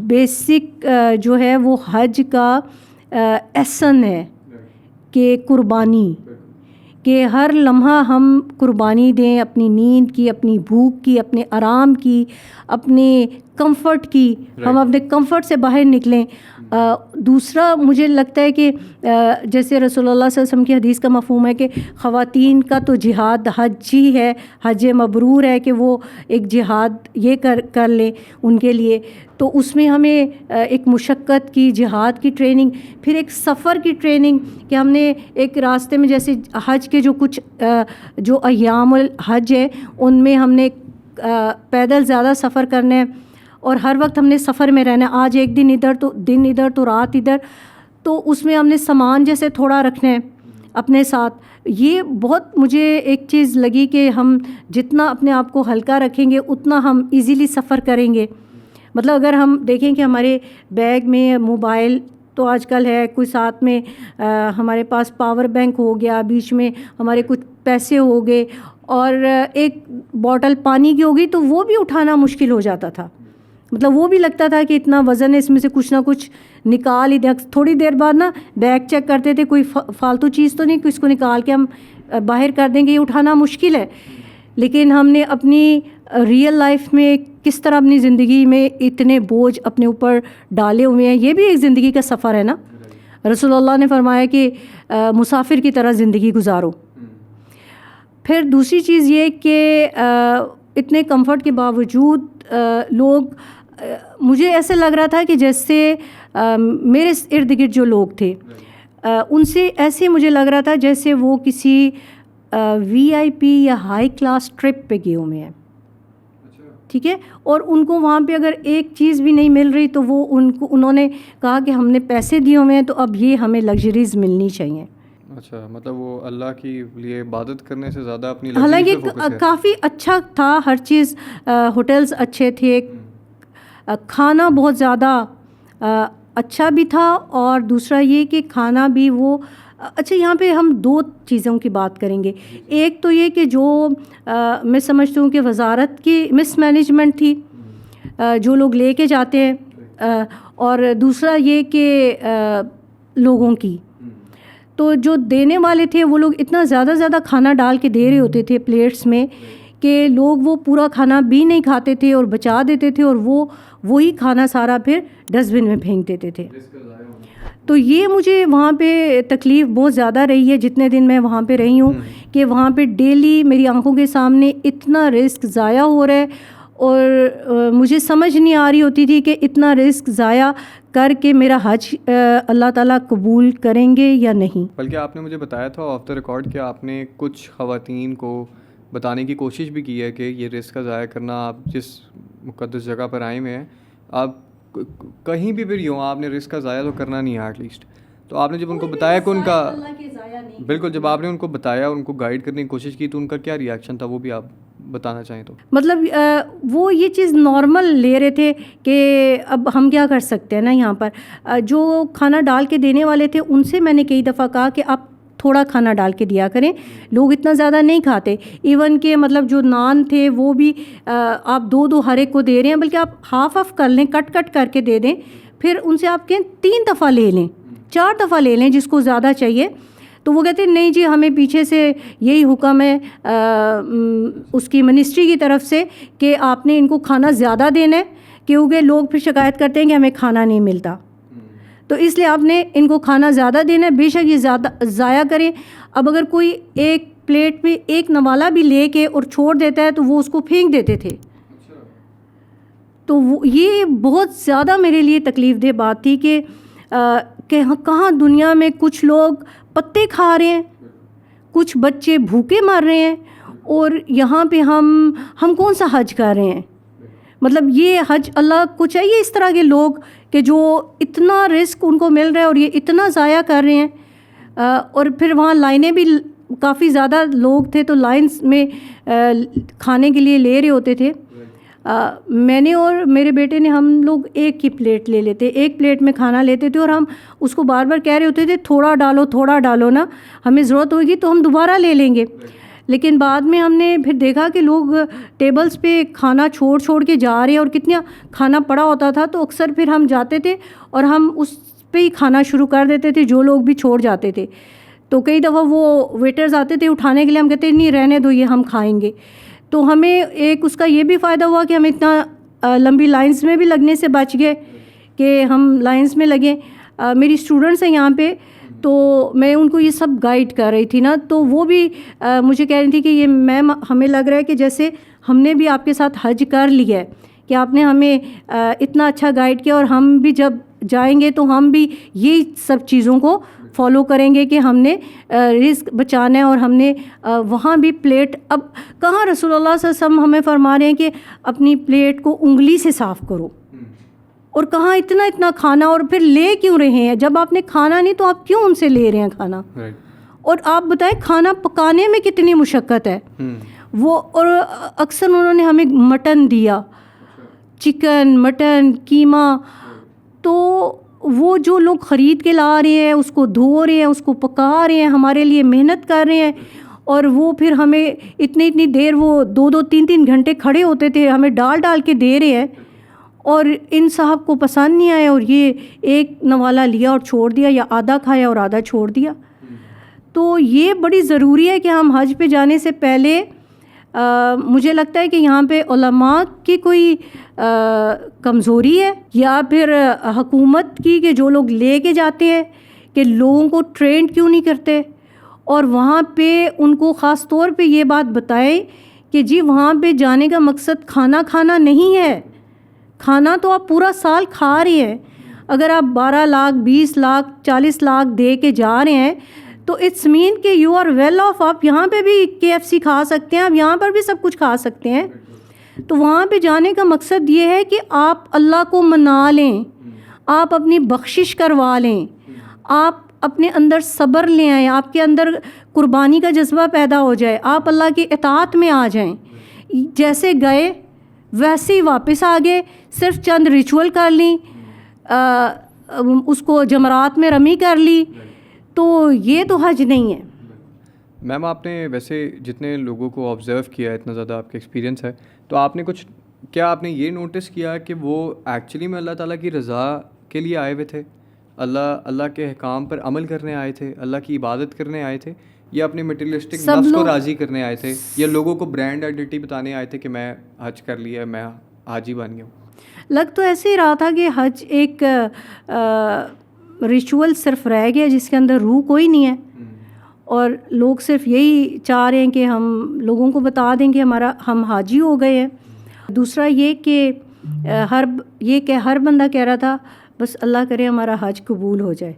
بیسک جو ہے وہ حج کا ایسن ہے کہ قربانی، کہ ہر لمحہ ہم قربانی دیں، اپنی نیند کی، اپنی بھوک کی، اپنے آرام کی، اپنے کمفرٹ کی، ہم اپنے کمفرٹ سے باہر نکلیں. دوسرا مجھے لگتا ہے کہ جیسے رسول اللہ صلی اللہ علیہ وسلم کی حدیث کا مفہوم ہے کہ خواتین کا تو جہاد حج ہی ہے، حج مبرور ہے کہ وہ ایک جہاد یہ کر لیں ان کے لیے. تو اس میں ہمیں ایک مشقت کی، جہاد کی ٹریننگ، پھر ایک سفر کی ٹریننگ کہ ہم نے ایک راستے میں جیسے حج کے جو کچھ جو ایام الحج ہے ان میں ہم نے پیدل زیادہ سفر کرنا ہے اور ہر وقت ہم نے سفر میں رہنا ہے. آج ایک دن ادھر تو رات ادھر، تو اس میں ہم نے سامان جیسے تھوڑا رکھنا ہے اپنے ساتھ. یہ بہت مجھے ایک چیز لگی کہ ہم جتنا اپنے آپ کو ہلکا رکھیں گے اتنا ہم ایزیلی سفر کریں گے. مطلب اگر ہم دیکھیں کہ ہمارے بیگ میں موبائل تو آج کل ہے، کوئی ساتھ میں ہمارے پاس پاور بینک ہو گیا، بیچ میں ہمارے کچھ پیسے ہو گئے اور ایک بوٹل پانی کی ہوگی تو وہ بھی اٹھانا مشکل ہو جاتا تھا. مطلب وہ بھی لگتا تھا کہ اتنا وزن ہے، اس میں سے کچھ نہ کچھ نکال ہی دیں. تھوڑی دیر بعد نا بیگ چیک کرتے تھے کوئی فالتو چیز تو نہیں کہ اس کو نکال کے ہم باہر کر دیں گے، یہ اٹھانا مشکل ہے. لیکن ہم نے اپنی ریئل لائف میں کس طرح اپنی زندگی میں اتنے بوجھ اپنے اوپر ڈالے ہوئے ہیں. یہ بھی ایک زندگی کا سفر ہے نا. رسول اللہ نے فرمایا کہ مسافر کی طرح زندگی گزارو. پھر دوسری چیز یہ کہ اتنے کمفرٹ کے باوجود لوگ، مجھے ایسے لگ رہا تھا کہ جیسے میرے ارد گرد جو لوگ تھے ان سے ایسے مجھے لگ رہا تھا جیسے وہ کسی VIP یا ہائی کلاس ٹرپ پہ گئے ہوئے ہیں. ٹھیک ہے، اور ان کو وہاں پہ اگر ایک چیز بھی نہیں مل رہی تو وہ انہوں نے کہا کہ ہم نے پیسے دیے ہوئے ہیں تو اب یہ ہمیں لگژریز ملنی چاہیے. اچھا، مطلب وہ اللہ کی لیے عبادت کرنے سے زیادہ اپنی حالانکہ کافی اچھا تھا ہر چیز، ہوٹلز اچھے تھے، کھانا بہت زیادہ اچھا بھی تھا، اور دوسرا یہ کہ کھانا بھی وہ اچھا. یہاں پہ ہم دو چیزوں کی بات کریں گے. ایک تو یہ کہ جو میں سمجھتی ہوں کہ وزارت کی مس مینجمنٹ تھی جو لوگ لے کے جاتے ہیں، اور دوسرا یہ کہ لوگوں کی، تو جو دینے والے تھے وہ لوگ اتنا زیادہ کھانا ڈال کے دے رہے ہوتے تھے پلیٹس میں کہ لوگ وہ پورا کھانا بھی نہیں کھاتے تھے اور بچا دیتے تھے، اور وہی کھانا سارا پھر ڈسٹ بن میں پھینک دیتے تھے. تو یہ مجھے وہاں پہ تکلیف بہت زیادہ رہی ہے جتنے دن میں وہاں پہ رہی ہوں، کہ وہاں پہ ڈیلی میری آنکھوں کے سامنے اتنا رزق ضائع ہو رہا ہے، اور مجھے سمجھ نہیں آ رہی ہوتی تھی کہ اتنا رزق ضائع کر کے میرا حج اللہ تعالیٰ قبول کریں گے یا نہیں. بلکہ آپ نے مجھے بتایا تھا آف دا ریکارڈ کہ آپ نے کچھ خواتین کو بتانے کی کوشش بھی کی ہے کہ یہ رزق کا ضائع کرنا، آپ جس مقدس جگہ پر آئے ہوئے ہیں، آپ کہیں بھی پھر یوں آپ نے رزق کا ضائع تو کرنا نہیں ہے ایٹ لیسٹ. تو آپ نے جب ان کو بتایا کہ ان کا بالکل، جب آپ نے ان کو بتایا، ان کو گائیڈ کرنے کی کوشش کی، تو ان کا کیا ری ایکشن تھا وہ بھی آپ بتانا چاہیں تو؟ مطلب وہ یہ چیز نارمل لے رہے تھے کہ اب ہم کیا کر سکتے ہیں نا. یہاں پر جو کھانا ڈال کے دینے والے تھے ان سے میں نے کئی دفعہ کہا کہ آپ تھوڑا کھانا ڈال کے دیا کریں، لوگ اتنا زیادہ نہیں کھاتے. ایون کہ مطلب جو نان تھے وہ بھی آپ دو ہر ایک کو دے رہے ہیں، بلکہ آپ ہاف کر لیں، کٹ کر کے دے دیں. پھر ان سے آپ کہیں 3 دفعہ لے لیں، 4 دفعہ لے لیں جس کو زیادہ چاہیے. تو وہ کہتے ہیں نہیں جی، ہمیں پیچھے سے یہی حکم ہے اس کی منسٹری کی طرف سے کہ آپ نے ان کو کھانا زیادہ دینا ہے، کیونکہ لوگ پھر شکایت کرتے ہیں کہ ہمیں کھانا نہیں ملتا. تو اس لیے آپ نے ان کو کھانا زیادہ دینا ہے، بے شک یہ زیادہ ضائع کریں. اب اگر کوئی ایک پلیٹ میں ایک نوالا بھی لے کے اور چھوڑ دیتا ہے تو وہ اس کو پھینک دیتے تھے. تو یہ بہت زیادہ میرے لیے تکلیف دہ بات تھی کہ کہاں دنیا میں کچھ لوگ پتے کھا رہے ہیں، کچھ بچے بھوکے مر رہے ہیں، اور یہاں پہ ہم کون سا حج کر رہے ہیں. مطلب یہ حج اللہ کو چاہیے اس طرح کے لوگ کہ جو اتنا رزق ان کو مل رہا ہے اور یہ اتنا ضائع کر رہے ہیں. اور پھر وہاں لائنیں بھی کافی زیادہ لوگ تھے تو لائنز میں کھانے کے لیے لے رہے ہوتے تھے. میں نے اور میرے بیٹے نے ہم لوگ ایک ہی پلیٹ لے لیتے, ایک پلیٹ میں کھانا لیتے تھے, اور ہم اس کو بار بار کہہ رہے ہوتے تھے تھوڑا ڈالو نا, ہمیں ضرورت ہوگی تو ہم دوبارہ لے لیں گے. لیکن بعد میں ہم نے پھر دیکھا کہ لوگ ٹیبلز پہ کھانا چھوڑ کے جا رہے ہیں, اور کتنا کھانا پڑا ہوتا تھا, تو اکثر پھر ہم جاتے تھے اور ہم اس پہ ہی کھانا شروع کر دیتے تھے جو لوگ بھی چھوڑ جاتے تھے. تو کئی دفعہ وہ ویٹرز آتے تھے اٹھانے کے لیے, ہم کہتے نہیں رہنے دو یہ ہم کھائیں گے. تو ہمیں ایک اس کا یہ بھی فائدہ ہوا کہ ہم اتنا لمبی لائنز میں بھی لگنے سے بچ گئے کہ ہم لائنز میں لگیں. میری اسٹوڈنٹس ہیں یہاں پہ, تو میں ان کو یہ سب گائیڈ کر رہی تھی نا, تو وہ بھی مجھے کہہ رہی تھی کہ یہ میم ہمیں لگ رہا ہے کہ جیسے ہم نے بھی آپ کے ساتھ حج کر لیا ہے, کہ آپ نے ہمیں اتنا اچھا گائیڈ کیا, اور ہم بھی جب جائیں گے تو ہم بھی یہ سب چیزوں کو فالو کریں گے کہ ہم نے رزق بچانا ہے, اور ہم نے وہاں بھی پلیٹ, اب کہاں رسول اللہ صلی اللہ علیہ وسلم ہمیں فرما رہے ہیں کہ اپنی پلیٹ کو انگلی سے صاف کرو, اور کہاں اتنا کھانا, اور پھر لے کیوں رہے ہیں؟ جب آپ نے کھانا نہیں تو آپ کیوں ان سے لے رہے ہیں کھانا؟ اور آپ بتائیں کھانا پکانے میں کتنی مشقت ہے وہ. اور اکثر انہوں نے ہمیں مٹن دیا, چکن, مٹن, قیمہ, تو وہ جو لوگ خرید کے لا رہے ہیں, اس کو دھو رہے ہیں, اس کو پکا رہے ہیں, ہمارے لیے محنت کر رہے ہیں, اور وہ پھر ہمیں اتنی دیر, وہ 2-3 گھنٹے کھڑے ہوتے تھے, ہمیں ڈال کے دے رہے ہیں, اور ان صاحب کو پسند نہیں آیا, اور یہ ایک نوالا لیا اور چھوڑ دیا, یا آدھا کھایا اور آدھا چھوڑ دیا. تو یہ بڑی ضروری ہے کہ ہم حج پہ جانے سے پہلے, مجھے لگتا ہے کہ یہاں پہ علماء کی کوئی کمزوری ہے, یا پھر حکومت کی, کہ جو لوگ لے کے جاتے ہیں کہ لوگوں کو ٹرینڈ کیوں نہیں کرتے, اور وہاں پہ ان کو خاص طور پہ یہ بات بتائیں کہ جی وہاں پہ جانے کا مقصد کھانا نہیں ہے. کھانا تو آپ پورا سال کھا رہے ہیں. اگر آپ 12 لاکھ 20 لاکھ 40 لاکھ دے کے جا رہے ہیں تو اٹس مین کہ یو آر ویل آف. آپ یہاں پہ بھی KFC کھا سکتے ہیں, آپ یہاں پر بھی سب کچھ کھا سکتے ہیں. تو وہاں پہ جانے کا مقصد یہ ہے کہ آپ اللہ کو منا لیں, آپ اپنی بخشش کروا لیں, آپ اپنے اندر صبر لے آئیں, آپ کے اندر قربانی کا جذبہ پیدا ہو جائے, آپ اللہ کی اطاعت میں آ جائیں. جیسے گئے ویسے ہی واپس آ گئے, صرف چند ریچول کر لیں, اس کو جمرات میں رمی کر لی, تو یہ تو حج نہیں ہے. میم آپ نے ویسے جتنے لوگوں کو آبزرو کیا ہے, اتنا زیادہ آپ کا ایکسپیرینس ہے, تو آپ نے کیا آپ نے یہ نوٹس کیا کہ وہ ایکچولی میں اللہ تعالیٰ کی رضا کے لیے آئے ہوئے تھے, اللہ کے احکام پر عمل کرنے آئے تھے, اللہ کی عبادت کرنے آئے تھے, یا اپنے مٹیریلسٹک نفس کو راضی کرنے آئے تھے, یا لوگوں کو برانڈ آئیڈینٹی بتانے آئے تھے کہ میں حج کر لیا, میں حاجی بن گیا ہوں؟ لگ تو ایسے ہی رہا تھا کہ حج ایک ریچول صرف رہ گیا جس کے اندر روح کوئی نہیں ہے, اور لوگ صرف یہی چاہ رہے ہیں کہ ہم لوگوں کو بتا دیں کہ ہم حاجی ہو گئے ہیں. دوسرا یہ کہ ہر بندہ کہہ رہا تھا بس اللہ کرے ہمارا حج قبول ہو جائے.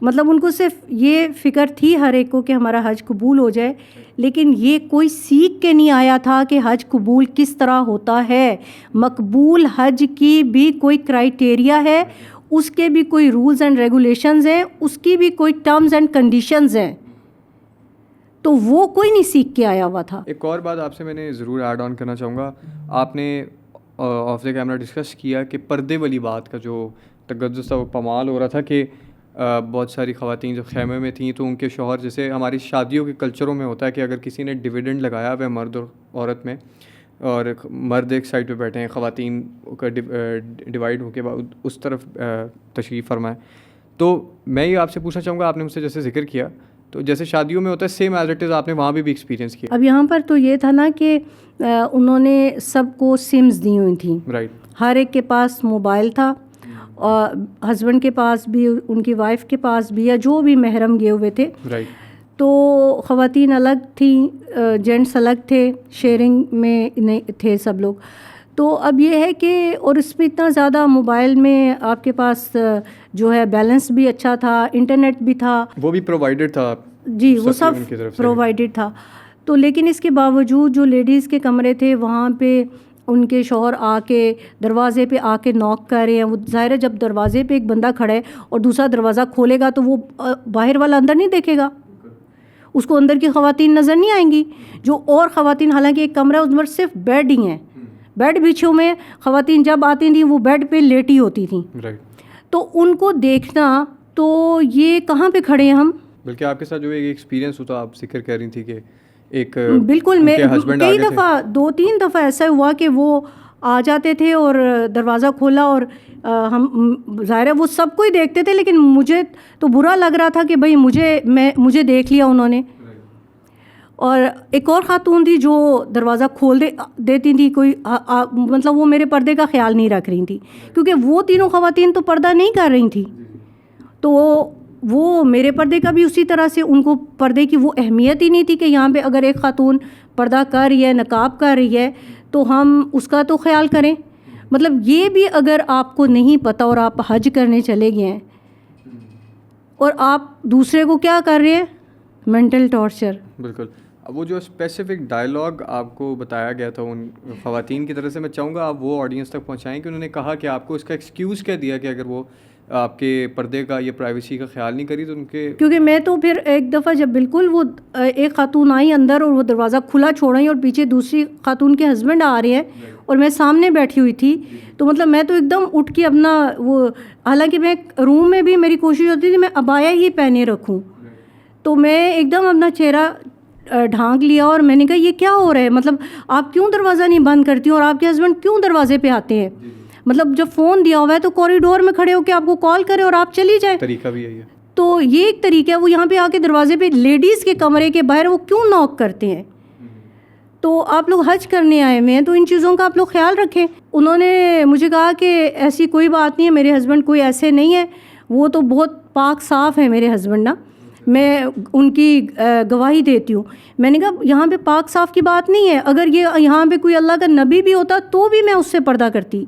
مطلب ان کو صرف یہ فکر تھی ہر ایک کو کہ ہمارا حج قبول ہو جائے, لیکن یہ کوئی سیکھ کے نہیں آیا تھا کہ حج قبول کس طرح ہوتا ہے. مقبول حج کی بھی کوئی کرائٹیریا ہے, اس کے بھی کوئی رولز اینڈ ریگولیشنز ہیں, اس کی بھی کوئی ٹرمز اینڈ کنڈیشنز ہیں, تو وہ کوئی نہیں سیکھ کے آیا ہوا تھا. ایک اور بات آپ سے میں نے ضرور ایڈ آن کرنا چاہوں گا, آپ نے آف دا کیمرہ ڈسکس کیا کہ پردے والی بات کا جو تقدس تھا وہ پامال ہو رہا تھا, کہ بہت ساری خواتین جو خیمے میں تھیں تو ان کے شوہر, جیسے ہماری شادیوں کے کلچروں میں ہوتا ہے کہ اگر کسی نے ڈویڈنڈ لگایا ہوا ہے مرد اور عورت میں, اور مرد ایک سائڈ پہ بیٹھے ہیں, خواتین کا ڈیوائڈ ہو کے اس طرف تشریف فرمائیں. تو میں یہ آپ سے پوچھنا چاہوں گا, آپ نے مجھ سے جیسے ذکر کیا, تو جیسے شادیوں میں ہوتا ہے سیم ایز اٹ از, آپ نے وہاں بھی ایکسپیرینس کیا. اب یہاں پر تو یہ تھا نا کہ انہوں نے سب کو سمز دی ہوئی تھیں, رائٹ, ہر ایک کے پاس موبائل تھا, اور ہسبینڈ کے پاس بھی, ان کی وائف کے پاس بھی, یا جو بھی محرم گئے ہوئے تھے, رائٹ. تو خواتین الگ تھیں, جینٹس الگ تھے, شیئرنگ میں تھے سب لوگ. تو اب یہ ہے کہ, اور اس پہ اتنا زیادہ موبائل میں آپ کے پاس جو ہے بیلنس بھی اچھا تھا, انٹرنیٹ بھی تھا, وہ بھی پرووائڈڈ تھا, جی وہ سب پرووائڈڈ تھا. تو لیکن اس کے باوجود جو لیڈیز کے کمرے تھے وہاں پہ ان کے شوہر آ کے دروازے پہ آ کے نوک کر رہے ہیں. وہ ظاہر ہے جب دروازے پہ ایک بندہ کھڑا ہے اور دوسرا دروازہ کھولے گا تو وہ باہر والا اندر نہیں دیکھے گا, اس کو اندر کی خواتین نظر نہیں آئیں گی. جو اور خواتین, حالانکہ ایک کمرہ اس پر صرف بیڈ ہی ہیں, بیڈ بچھے ہوئے خواتین جب آتی تھیں وہ بیڈ پہ لیٹی ہوتی تھیں, تو ان کو دیکھنا تو یہ کہاں پہ کھڑے ہیں ہم. بلکہ آپ کے ساتھ جو ایک ایکسپیرینس ہوتا آپ ذکر کر رہی تھی کہ ایک بالکل میں کئی دفعہ 2-3 دفعہ ایسا ہوا کہ وہ آ جاتے تھے اور دروازہ کھولا اور ہم ظاہر ہے وہ سب کو ہی دیکھتے تھے, لیکن مجھے تو برا لگ رہا تھا کہ بھائی مجھے دیکھ لیا انہوں نے. اور ایک اور خاتون تھی جو دروازہ کھول دیتی تھی, کوئی مطلب وہ میرے پردے کا خیال نہیں رکھ رہی تھی, کیونکہ وہ تینوں خواتین تو پردہ نہیں کر رہی تھیں, تو وہ میرے پردے کا بھی اسی طرح سے ان کو پردے کی وہ اہمیت ہی نہیں تھی کہ یہاں پہ اگر ایک خاتون پردہ کر رہی ہے, نقاب کر رہی ہے, تو ہم اس کا تو خیال کریں. مطلب یہ بھی اگر آپ کو نہیں پتہ اور آپ حج کرنے چلے گئے ہیں اور آپ دوسرے کو کیا کر رہے ہیں, مینٹل ٹارچر. بالکل. اب وہ جو اسپیسیفک ڈائلاگ آپ کو بتایا گیا تھا ان خواتین کی طرف سے, میں چاہوں گا آپ وہ آڈینس تک پہنچائیں کہ انہوں نے کہا کہ آپ کو اس کا ایکسکیوز کیا دیا کہ اگر وہ آپ کے پردے کا یا پرائیویسی کا خیال نہیں کری تو ان کے. کیونکہ میں تو پھر ایک دفعہ جب بالکل وہ ایک خاتون آئی اندر اور وہ دروازہ کھلا چھوڑا اور پیچھے دوسری خاتون کے ہسبینڈ آ رہے ہیں اور میں سامنے بیٹھی ہوئی تھی, تو مطلب میں تو ایک دم اٹھ کے اپنا وہ, حالانکہ میں روم میں بھی میری کوشش ہوتی تھی میں عبایا ہی پہنے رکھوں, تو میں ایک دم اپنا چہرہ ڈھانک لیا اور میں نے کہا یہ کیا ہو رہا ہے, مطلب آپ کیوں دروازہ نہیں بند کرتی اور آپ کے ہسبینڈ کیوں دروازے پہ آتے ہیں, مطلب جب فون دیا ہوا ہے تو کوریڈور میں کھڑے ہو کے آپ کو کال کرے اور آپ چلی جائیں. طریقہ بھی یہی ہے. تو یہ ایک طریقہ ہے, وہ یہاں پہ آ کے دروازے پہ لیڈیز کے کمرے کے باہر وہ کیوں نوک کرتے ہیں. تو آپ لوگ حج کرنے آئے ہوئے ہیں تو ان چیزوں کا آپ لوگ خیال رکھیں. انہوں نے مجھے کہا کہ ایسی کوئی بات نہیں ہے, میرے ہسبینڈ کوئی ایسے نہیں ہے, وہ تو بہت پاک صاف ہے میرے ہسبینڈ نا, میں ان کی گواہی دیتی ہوں. میں نے کہا یہاں پہ پاک صاف کی بات نہیں ہے, اگر یہ یہاں پہ کوئی اللہ کا نبی بھی ہوتا تو بھی میں اس سے پردہ کرتی,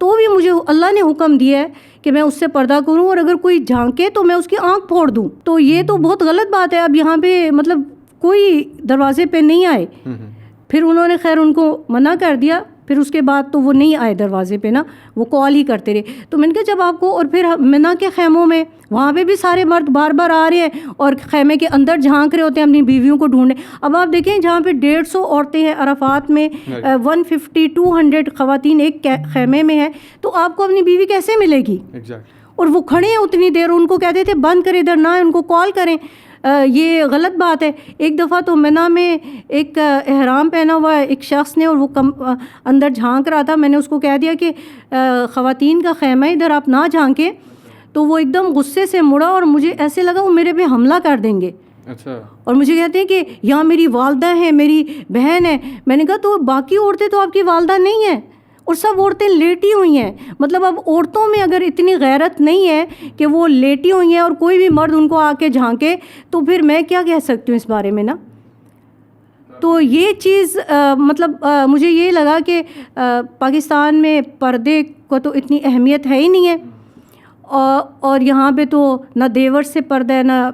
تو بھی مجھے اللہ نے حکم دیا ہے کہ میں اس سے پردہ کروں, اور اگر کوئی جھانکے تو میں اس کی آنکھ پھوڑ دوں. تو یہ تو بہت غلط بات ہے. اب یہاں پہ مطلب کوئی دروازے پہ نہیں آئے, پھر انہوں نے خیر ان کو منع کر دیا, پھر اس کے بعد تو وہ نہیں آئے دروازے پہ نا, وہ کال ہی کرتے رہے. تو میں نے کہا جب آپ کو, اور پھر منا کے خیموں میں وہاں پہ بھی سارے مرد بار بار آ رہے ہیں اور خیمے کے اندر جھانک رہے ہوتے ہیں اپنی بیویوں کو ڈھونڈنے. اب آپ دیکھیں جہاں پہ 150 عورتیں ہیں عرفات میں, 150-200 خواتین ایک خیمے میں ہیں, تو آپ کو اپنی بیوی کیسے ملے گی؟ اور وہ کھڑے ہیں اتنی دیر, ان کو کہتے تھے بند کریں ادھر نہ, ان کو کال کریں. یہ غلط بات ہے. ایک دفعہ تو منا میں ایک احرام پہنا ہوا ایک شخص نے, اور وہ اندر جھانک رہا تھا, میں نے اس کو کہہ دیا کہ خواتین کا خیمہ ادھر آپ نہ جھانکیں, تو وہ ایک دم غصے سے مڑا اور مجھے ایسے لگا وہ میرے پہ حملہ کر دیں گے. اچھا. اور مجھے کہتے ہیں کہ یہاں میری والدہ ہیں, میری بہن ہے. میں نے کہا تو باقی عورتیں تو آپ کی والدہ نہیں ہیں, اور سب عورتیں لیٹی ہوئی ہیں. مطلب اب عورتوں میں اگر اتنی غیرت نہیں ہے کہ وہ لیٹی ہوئی ہیں اور کوئی بھی مرد ان کو آ کے جھانکے, تو پھر میں کیا کہہ سکتی ہوں اس بارے میں نا. تو یہ چیز مطلب مجھے یہ لگا کہ پاکستان میں پردے کو تو اتنی اہمیت ہے ہی نہیں ہے, اور یہاں پہ تو نہ دیور سے پردہ ہے, نہ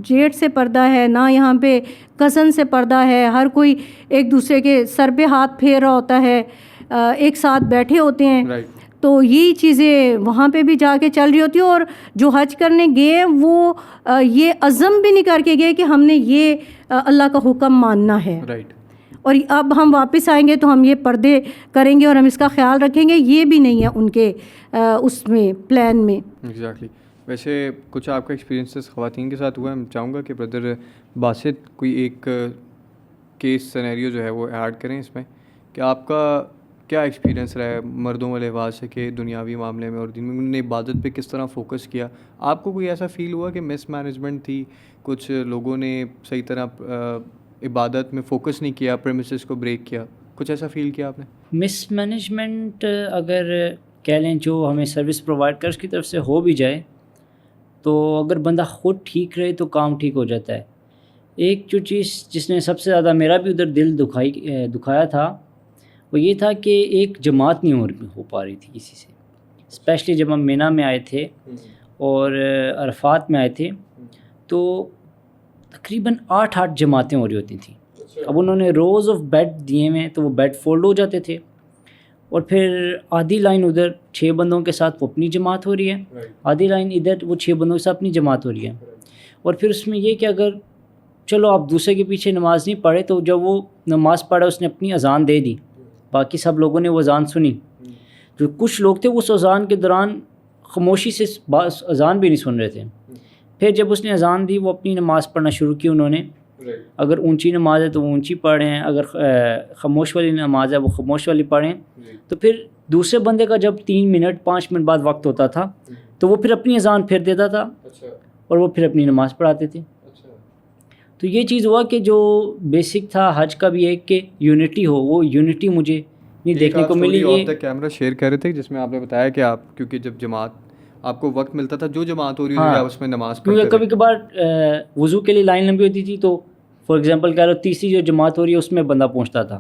جیٹ سے پردہ ہے, نہ یہاں پہ کزن سے پردہ ہے. ہر کوئی ایک دوسرے کے سر پہ ہاتھ پھیر رہا ہوتا ہے, ایک ساتھ بیٹھے ہوتے ہیں. تو یہی چیزیں وہاں پہ بھی جا کے چل رہی ہوتی ہیں. اور جو حج کرنے گئے وہ یہ عزم بھی نہیں کر کے گئے کہ ہم نے یہ اللہ کا حکم ماننا ہے, اور اب ہم واپس آئیں گے تو ہم یہ پردے کریں گے اور ہم اس کا خیال رکھیں گے. یہ بھی نہیں ہے ان کے اس میں پلان میں. ایگزیکٹلی. ویسے کچھ آپ کا ایکسپیرینسز خواتین کے ساتھ ہوا ہے, میں چاہوں گا کہ بردر باسط کوئی ایک کیس سینیریو جو ہے وہ ایڈ کریں اس میں, کہ آپ کا کیا ایکسپیرینس رہا ہے مردوں والے لحاظ سے کہ دنیاوی معاملے میں اور دین میں انہوں نے عبادت پہ کس طرح فوکس کیا. آپ کو کوئی ایسا فیل ہوا کہ مس مینجمنٹ تھی, کچھ لوگوں نے صحیح طرح عبادت میں فوکس نہیں کیا, پریمیسز کو بریک کیا, کچھ ایسا فیل کیا آپ نے؟ مس مینجمنٹ اگر کہہ لیں جو ہمیں سروس پرووائڈ کر اس کی طرف سے ہو بھی جائے, تو اگر بندہ خود ٹھیک رہے تو کام ٹھیک ہو جاتا ہے. ایک جو چیز جس نے سب سے زیادہ میرا بھی ادھر دل دکھایا تھا وہ یہ تھا کہ ایک جماعت نہیں ہو پا رہی تھی کسی سے. اسپیشلی جب ہم مینا میں آئے تھے اور عرفات میں آئے تھے, تو تقریباً 8 جماعتیں ہو رہی ہوتی تھیں. اب انہوں نے روز آف بیڈ دیے ہوئے, تو وہ بیڈ فولڈ ہو جاتے تھے, اور پھر آدھی لائن ادھر 6 بندوں کے ساتھ وہ اپنی جماعت ہو رہی ہے, آدھی لائن ادھر وہ 6 بندوں کے ساتھ اپنی جماعت ہو رہی ہے. اور پھر اس میں یہ کہ اگر چلو آپ دوسرے کے پیچھے نماز نہیں پڑھے, تو جب وہ نماز پڑھا اس نے اپنی اذان دے دی, باقی سب لوگوں نے وہ اذان سنی. جو کچھ لوگ تھے اس اذان کے دوران خاموشی سے اذان بھی نہیں سن رہے تھے. پھر جب اس نے اذان دی وہ اپنی نماز پڑھنا شروع کی انہوں نے. اگر اونچی نماز ہے تو وہ اونچی پڑھ رہے ہیں, اگر خاموش والی نماز ہے وہ خاموش والی پڑھیں. تو پھر دوسرے بندے کا جب 3 منٹ 5 منٹ بعد وقت ہوتا تھا تو وہ پھر اپنی اذان پھیر دیتا تھا اور وہ پھر اپنی نماز پڑھاتے تھے. تو یہ چیز ہوا کہ جو بیسک تھا حج کا بھی ایک کہ یونٹی ہو, وہ یونٹی مجھے نہیں دیکھنے کو ملی. یہ کیمرہ شیئر کر رہے تھے جس میں آپ نے بتایا کہ آپ کیونکہ جب جماعت آپ کو وقت ملتا تھا جو جماعت ہو رہی ہوتی ہے اس میں نماز پڑھتے کیونکہ کبھی کبھار وضو کے لیے لائن لمبی ہوتی تھی تو فار ایگزامپل کہہ لو تیسری جو جماعت ہو رہی ہے اس میں بندہ پہنچتا تھا.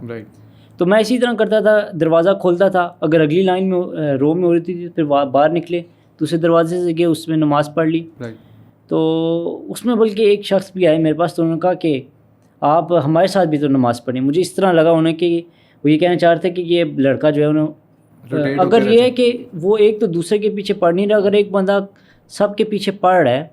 تو میں اسی طرح کرتا تھا, دروازہ کھولتا تھا, اگر اگلی لائن میں رو میں ہو رہی تھی پھر باہر نکلے دوسرے دروازے سے گئے اس میں نماز پڑھ لی. تو اس میں بلکہ ایک شخص بھی آئے میرے پاس تو انہوں نے کہا کہ آپ ہمارے ساتھ بھی تو نماز پڑھیں. مجھے اس طرح لگا انہیں کہ وہ یہ کہنا چاہ رہے تھے کہ یہ لڑکا جو ہے انہوں اگر یہ ہے کہ وہ ایک تو دوسرے کے پیچھے پڑھ نہیں رہا, اگر ایک بندہ سب کے پیچھے پڑھ رہا ہے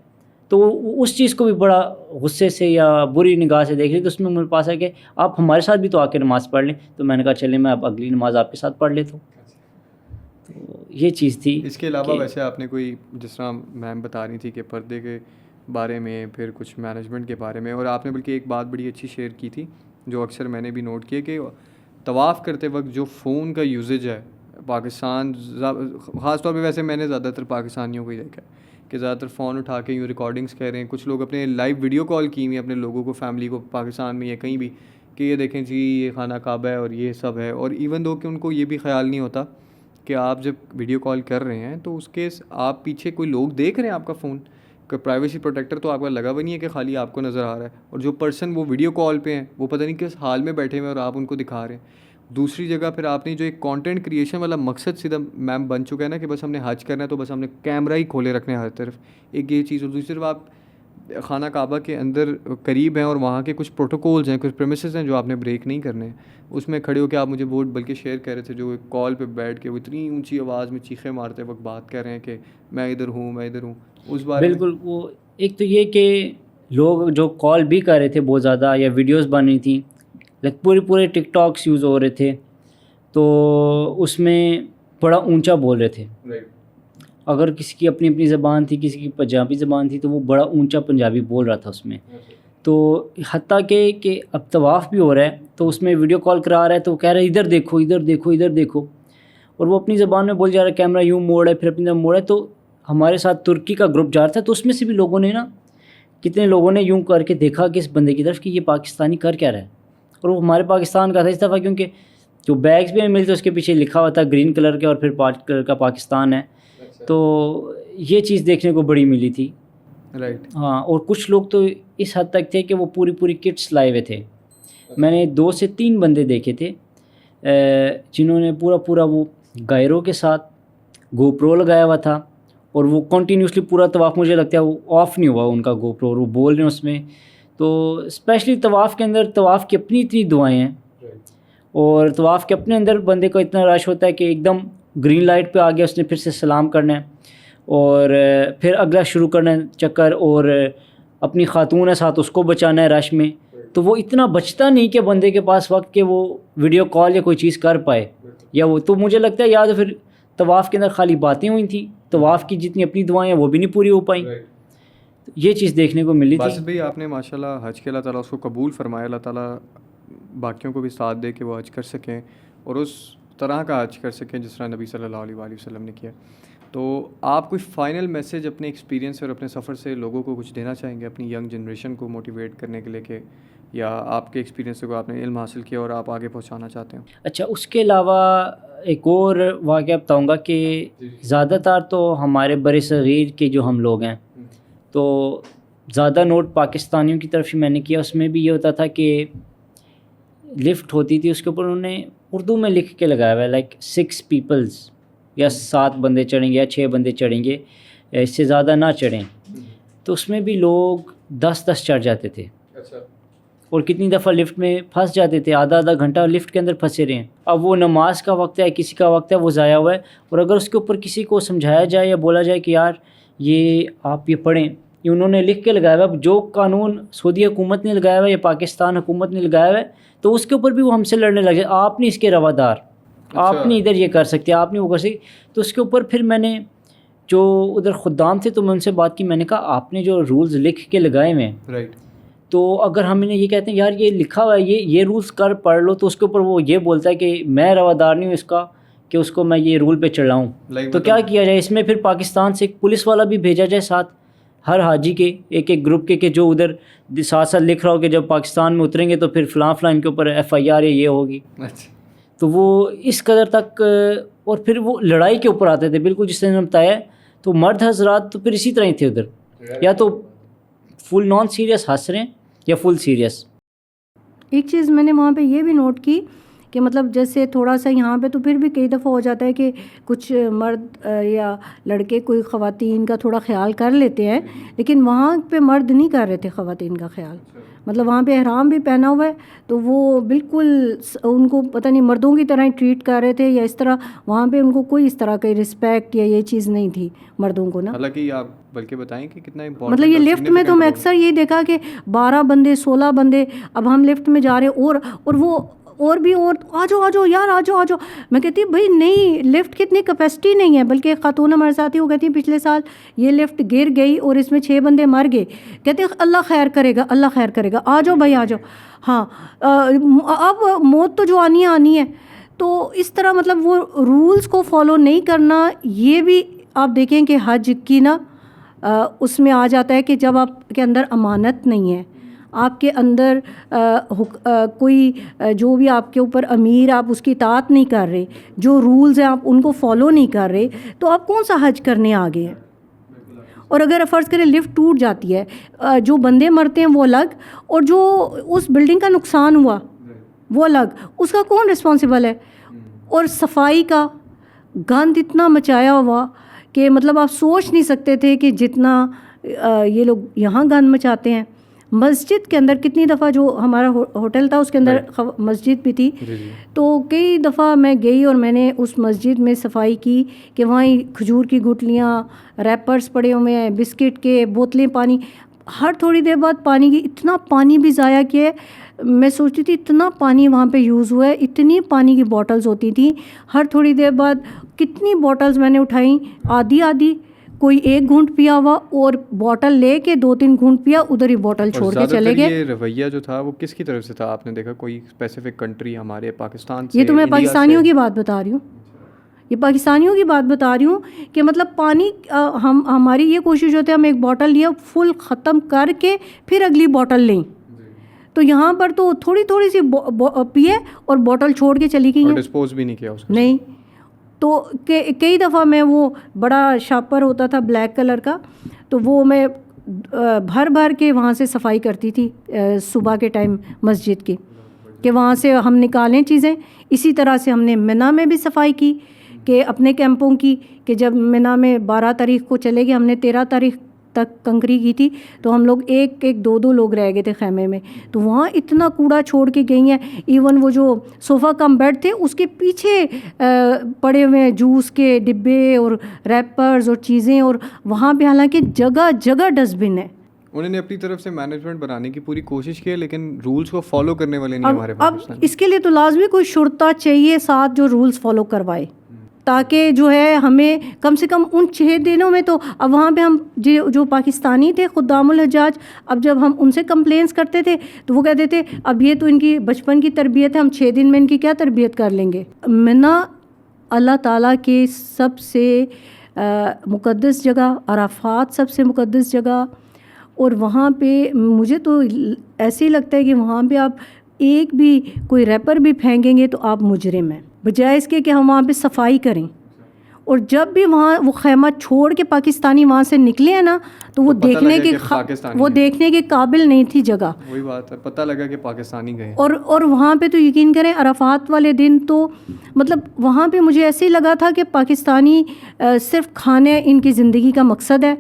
تو اس چیز کو بھی بڑا غصے سے یا بری نگاہ سے دیکھ رہی. تو اس میں میرے پاس ہے کہ آپ ہمارے ساتھ بھی تو آ کے نماز پڑھ لیں. تو میں نے کہا چلیں میں اب اگلی نماز آپ کے ساتھ پڑھ لیتا ہوں. تو یہ چیز تھی. اس کے علاوہ ویسے آپ نے کوئی جس طرح میم بتا رہی تھی کہ پردے کے بارے میں پھر کچھ مینجمنٹ کے بارے میں, اور آپ نے بلکہ ایک بات بڑی اچھی شیئر کی تھی جو اکثر میں نے بھی نوٹ کیا کہ طواف کرتے وقت جو فون کا یوزیج ہے پاکستان خاص طور پہ, ویسے میں نے زیادہ تر پاکستانیوں کو ہی دیکھا ہے کہ زیادہ تر فون اٹھا کے یوں ریکارڈنگس کر رہے ہیں. کچھ لوگ اپنے لائیو ویڈیو کال کی ہوئی اپنے لوگوں کو, فیملی کو پاکستان میں یا کہیں بھی کہ یہ دیکھیں جی یہ خانہ کعبہ ہے اور یہ سب ہے. اور ایون دو کہ ان کو یہ بھی خیال نہیں ہوتا کہ آپ جب ویڈیو کال کر رہے ہیں تو اس کے آپ پیچھے کوئی لوگ دیکھ رہے ہیں آپ کا فون, کوئی پرائیویسی پروٹیکٹر تو آپ کا لگا ہوا نہیں ہے کہ خالی آپ کو نظر آ رہا ہے, اور جو پرسن وہ ویڈیو کال پہ ہیں وہ پتہ نہیں کس حال میں بیٹھے ہوئے اور آپ ان کو دکھا رہے ہیں. دوسری جگہ پھر آپ نے جو ایک کانٹینٹ کریشن والا مقصد سیدھا میم بن چکا ہے نا کہ بس ہم نے حج کرنا ہے تو بس ہم نے کیمرہ ہی کھولے رکھنے ہیں ہر طرف, ایک یہ چیز. اور دوسری طرف آپ خانہ کعبہ کے اندر قریب ہیں اور وہاں کے کچھ پروٹوکولز ہیں, کچھ پریمیسز ہیں جو آپ نے بریک نہیں کرنے ہیں. اس میں کھڑے ہو کے آپ مجھے وہ بلکہ شیئر کر رہے تھے جو کال پہ بیٹھ کے وہ اتنی اونچی آواز میں چیخیں مارتے وقت بات کر رہے ہیں کہ میں ادھر ہوں میں ادھر ہوں. اس بارے میں بالکل وہ ایک تو یہ کہ لوگ جو کال بھی کر رہے تھے بہت زیادہ یا ویڈیوز بن رہی تھیں لائک پورے ٹک ٹاکس یوز ہو رہے تھے تو اس میں بڑا اونچا بول رہے تھے. اگر کسی کی اپنی زبان تھی, کسی کی پنجابی زبان تھی تو وہ بڑا اونچا پنجابی بول رہا تھا اس میں. تو حتیٰ کہ اب طواف بھی ہو رہا ہے تو اس میں ویڈیو کال کرا رہا ہے تو وہ کہہ رہا ہے ادھر دیکھو ادھر دیکھو ادھر دیکھو, اور وہ اپنی زبان میں بول جا رہا ہے کیمرہ یوں موڑ ہے پھر اپنی طرف موڑ ہے. تو ہمارے ساتھ ترکی کا گروپ جا رہا تھا تو اس میں سے بھی لوگوں نے کتنے لوگوں نے یوں کر کے دیکھا کہ اس بندے کی طرف کہ یہ پاکستانی کر کیا رہا ہے, اور وہ ہمارے پاکستان کا تھا اس دفعہ کیونکہ جو بیگس بھی ملتے اس کے پیچھے لکھا ہوا تھا گرین کلر کے اور پھر 5 کلر کا پاکستان ہے. تو یہ چیز دیکھنے کو بڑی ملی تھی. ہاں, اور کچھ لوگ تو اس حد تک تھے کہ وہ پوری کٹس لائے ہوئے تھے. میں نے 2 سے 3 بندے دیکھے تھے جنہوں نے پورا وہ گائروں کے ساتھ گوپرو لگایا ہوا تھا اور وہ کنٹینیوسلی پورا طواف مجھے لگتا ہے وہ آف نہیں ہوا ان کا گوپرو, اور وہ بول رہے ہیں اس میں. تو اسپیشلی طواف کے اندر طواف کی اپنی اتنی دعائیں ہیں اور طواف کے اپنے اندر بندے کو اتنا رش ہوتا ہے کہ ایک دم گرین لائٹ پہ آ گیا اس نے پھر سے سلام کرنا ہے اور پھر اگلا شروع کرنا ہے چکر, اور اپنی خاتون ہے ساتھ اس کو بچانا ہے رش میں. تو وہ اتنا بچتا نہیں کہ بندے کے پاس وقت کہ وہ ویڈیو کال یا کوئی چیز کر پائے یا وہ. تو مجھے لگتا ہے یا تو پھر طواف کے اندر خالی باتیں ہوئی تھیں, طواف کی جتنی اپنی دعائیں ہیں وہ بھی نہیں پوری ہو پائیں. یہ چیز دیکھنے کو ملی تھی. باسط بھائی آپ نے ماشاءاللہ حج کے اللہ تعالیٰ اس کو قبول فرمایا, اللہ تعالیٰ باقیوں کو بھی ساتھ دے کہ وہ حج کر سکیں اور اس طرح کا حج کر سکیں جس طرح نبی صلی اللہ علیہ وآلہ وسلم نے کیا. تو آپ کوئی فائنل میسیج اپنے ایکسپیرینس اور اپنے سفر سے لوگوں کو کچھ دینا چاہیں گے اپنی ینگ جنریشن کو موٹیویٹ کرنے کے لیے کہ یا آپ کے ایکسپیرینس سے کوئی آپ نے علم حاصل کیا اور آپ آگے پہنچانا چاہتے ہیں؟ اچھا, اس کے علاوہ ایک اور واقعہ بتاؤں گا کہ زیادہ تر تو ہمارے بر صغیر کے جو ہم لوگ ہیں تو زیادہ نوٹ پاکستانیوں کی طرف ہی میں نے کیا. اس میں بھی یہ ہوتا تھا کہ لفٹ ہوتی تھی اس کے اوپر انہوں نے اردو میں لکھ کے لگایا ہوا ہے لائک 6 پیپلز یا 7 بندے چڑھیں گے یا 6 بندے چڑھیں گے, اس سے زیادہ نہ چڑھیں. تو اس میں بھی لوگ 10 چڑھ جاتے تھے اور کتنی دفعہ لفٹ میں پھنس جاتے تھے, آدھا گھنٹہ لفٹ کے اندر پھنسے رہے ہیں. اب وہ نماز کا وقت ہے, کسی کا وقت ہے, وہ ضائع ہوا ہے, اور اگر اس کے اوپر کسی کو سمجھایا جائے یا بولا جائے کہ یار یہ آپ یہ پڑھیں, یہ انہوں نے لکھ کے لگایا ہوا ہے, جو قانون سعودی حکومت نے لگایا ہوا ہے یا پاکستان حکومت نے لگایا ہوا ہے, تو اس کے اوپر بھی وہ ہم سے لڑنے لگے, آپ نہیں اس کے روادار. آپ نے ادھر یہ کر سکتے آپ نے وہ کر سکتے. تو اس کے اوپر پھر میں نے جو ادھر خدام تھے تو میں ان سے بات کی, میں نے کہا آپ نے جو رولز لکھ کے لگائے ہوئے ہیں رائٹ, تو اگر ہم انہیں یہ کہتے ہیں یار یہ لکھا ہوا ہے یہ رولز کر پڑھ لو, تو اس کے اوپر وہ یہ بولتا ہے کہ میں روادار نہیں ہوں اس کا کہ اس کو میں یہ رول پہ چڑھاؤں. تو کیا کیا جائے اس میں؟ پھر پاکستان سے ایک پولیس والا بھی بھیجا جائے ساتھ ہر حاجی کے ایک گروپ کے, کہ جو ادھر ساتھ ساتھ لکھ رہا ہو کہ جب پاکستان میں اتریں گے تو پھر فلاں فلاں ان کے اوپر FIR یہ ہوگی. تو وہ اس قدر تک, اور پھر وہ لڑائی کے اوپر آتے تھے بالکل جس نے بتایا. تو مرد حضرات تو پھر اسی طرح ہی تھے ادھر, یا تو فل نان سیریس ہنس رہے ہیں یا فل سیریس. ایک چیز میں نے وہاں پہ یہ بھی نوٹ کی کہ مطلب جیسے تھوڑا سا یہاں پہ تو پھر بھی کئی دفعہ ہو جاتا ہے کہ کچھ مرد یا لڑکے کوئی خواتین کا تھوڑا خیال کر لیتے ہیں, لیکن وہاں پہ مرد نہیں کر رہے تھے خواتین کا خیال. مطلب وہاں پہ احرام بھی پہنا ہوا ہے تو وہ بالکل ان کو پتہ نہیں مردوں کی طرح ہی ٹریٹ کر رہے تھے یا اس طرح. وہاں پہ ان کو کوئی اس طرح کی رسپیکٹ یا یہ چیز نہیں تھی مردوں کو نا. حالانکہ آپ بلکہ بتائیں کہ کتنا امپورٹنٹ, مطلب یہ لفٹ میں تو میں اکثر یہ دیکھا کہ 12 بندے 16 بندے, اب ہم لفٹ میں جا رہے ہیں اور وہ اور بھی اور آ جاؤ یار آ جاؤ. میں کہتی بھائی نہیں, لفٹ کی اتنی کیپیسٹی نہیں ہے. بلکہ ایک خاتون ہمارے ساتھ ہی وہ کہتی پچھلے سال یہ لفٹ گر گئی اور اس میں 6 بندے مر گئے. کہتے اللہ خیر کرے گا, اللہ خیر کرے گا, آ جاؤ بھائی آ جاؤ. ہاں اب موت تو جو آنی ہے. تو اس طرح مطلب وہ رولز کو فالو نہیں کرنا, یہ بھی آپ دیکھیں کہ حج کی نا اس میں آ جاتا ہے کہ جب آپ کے اندر امانت نہیں ہے, آپ کے اندر کوئی جو بھی آپ کے اوپر امیر, آپ اس کی اطاعت نہیں کر رہے, جو رولز ہیں آپ ان کو فالو نہیں کر رہے, تو آپ کون سا حج کرنے آگے ہیں. اور اگر فرض کریں لفٹ ٹوٹ جاتی ہے, جو بندے مرتے ہیں وہ الگ, اور جو اس بلڈنگ کا نقصان ہوا وہ الگ, اس کا کون رسپانسیبل ہے. اور صفائی کا گند اتنا مچایا ہوا کہ مطلب آپ سوچ نہیں سکتے تھے کہ جتنا یہ لوگ یہاں گند مچاتے ہیں. مسجد کے اندر کتنی دفعہ, جو ہمارا ہوٹل تھا اس کے اندر مسجد بھی تھی, تو کئی دفعہ میں گئی اور میں نے اس مسجد میں صفائی کی کہ وہاں کھجور کی گٹلیاں, ریپرز پڑے ہوئے ہیں, بسکٹ کے بوتلیں, پانی, ہر تھوڑی دیر بعد پانی کی, اتنا پانی بھی ضائع کیا. میں سوچتی تھی اتنا پانی وہاں پہ یوز ہوا ہے, اتنی پانی کی بوٹلز ہوتی تھیں, ہر تھوڑی دیر بعد کتنی بوٹلز میں نے اٹھائیں, آدھی کوئی 1 گھونٹ پیا ہوا اور بوٹل لے کے 2-3 گھونٹ پیا, ادھر ہی بوٹل چھوڑ کے چلے گئے. یہ رویہ جو تھا وہ کس کی طرف سے تھا؟ آپ نے دیکھا کوئی اسپیسیفک کنٹری ہمارے پاکستان سے؟ یہ تو میں پاکستانیوں کی بات بتا رہی ہوں, یہ پاکستانیوں کی بات بتا رہی ہوں کہ مطلب پانی ہماری یہ کوشش ہوتی ہے ہم ایک بوٹل لیا فل ختم کر کے پھر اگلی بوٹل لیں. تو یہاں پر تو تھوڑی سی پیے اور بوٹل چھوڑ کے چلی گئی ہیں, ڈسپوز بھی نہیں کیا اس کو. نہیں. تو کئی دفعہ میں, وہ بڑا شاپر ہوتا تھا بلیک کلر کا, تو وہ میں بھر کے وہاں سے صفائی کرتی تھی صبح کے ٹائم مسجد کی, کہ وہاں سے ہم نکالیں چیزیں. اسی طرح سے ہم نے منی میں بھی صفائی کی کہ اپنے کیمپوں کی, کہ جب منی میں 12 تاریخ کو چلے گئے, ہم نے 13 تاریخ تک کنکری کی تھی, تو ہم لوگ 1-2 لوگ رہ گئے تھے خیمے میں. تو وہاں اتنا کوڑا چھوڑ کے گئی ہیں, ایون وہ جو صوفہ کم بیڈ تھے اس کے پیچھے پڑے ہوئے ہیں جوس کے ڈبے اور ریپرز اور چیزیں, اور وہاں پہ حالانکہ جگہ جگہ ڈسٹ بن ہے. انہوں نے اپنی طرف سے مینجمنٹ بنانے کی پوری کوشش کی, لیکن رولز کو فالو کرنے والے نہیں ہمارے پاس. اب اس کے لیے تو لازمی کوئی شرطہ چاہیے ساتھ جو رولز فالو کروائے, تاکہ جو ہے ہمیں کم سے کم ان 6 دنوں میں تو. اب وہاں پہ ہم جو پاکستانی تھے خدام الحجاج, اب جب ہم ان سے کمپلینس کرتے تھے تو وہ کہتے تھے اب یہ تو ان کی بچپن کی تربیت ہے, ہم 6 دن میں ان کی کیا تربیت کر لیں گے. منی اللہ تعالیٰ کے سب سے مقدس جگہ, عرفات سب سے مقدس جگہ, اور وہاں پہ مجھے تو ایسے ہی لگتا ہے کہ وہاں پہ آپ ایک بھی کوئی ریپر بھی پھینکیں گے تو آپ مجرم ہیں, بجائے اس کے کہ ہم وہاں پہ صفائی کریں. اور جب بھی وہاں وہ خیمہ چھوڑ کے پاکستانی وہاں سے نکلے ہیں نا, تو وہ دیکھنے کے قابل نہیں تھی جگہ. وہی بات ہے, پتہ لگا کہ پاکستانی گئے. اور وہاں پہ تو یقین کریں عرفات والے دن تو مطلب وہاں پہ مجھے ایسے ہی لگا تھا کہ پاکستانی صرف کھانے ان کی زندگی کا مقصد ہے,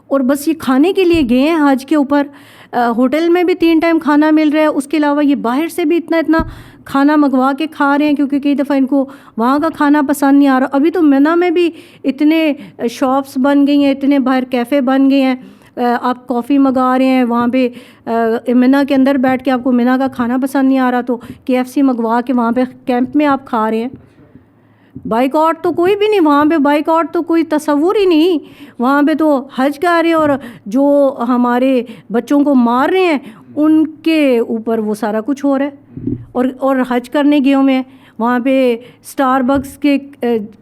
اور بس یہ کھانے کے لیے گئے ہیں حج کے اوپر. ہوٹل میں بھی 3 ٹائم کھانا مل رہا ہے, اس کے علاوہ یہ باہر سے بھی اتنا کھانا منگوا کے کھا رہے ہیں, کیونکہ کئی دفعہ ان کو وہاں کا کھانا پسند نہیں آ رہا. ابھی تو منی میں بھی اتنے شاپس بن گئی ہیں, اتنے باہر کیفے بن گئے ہیں, آپ کافی منگا رہے ہیں وہاں پہ منی کے اندر بیٹھ کے. آپ کو منی کا کھانا پسند نہیں آ رہا تو KFC منگوا کے وہاں پہ کیمپ میں آپ کھا رہے ہیں. بائیکاٹ تو کوئی بھی نہیں وہاں پہ, بائیکاٹ تو کوئی تصور ہی نہیں. وہاں پہ تو حج کر رہے ہیں اور جو ہمارے بچوں کو مار رہے ہیں ان کے اوپر وہ سارا کچھ ہو رہا ہے. اور حج کرنے گئے ہوئے ہیں وہاں پہ اسٹار بکس کے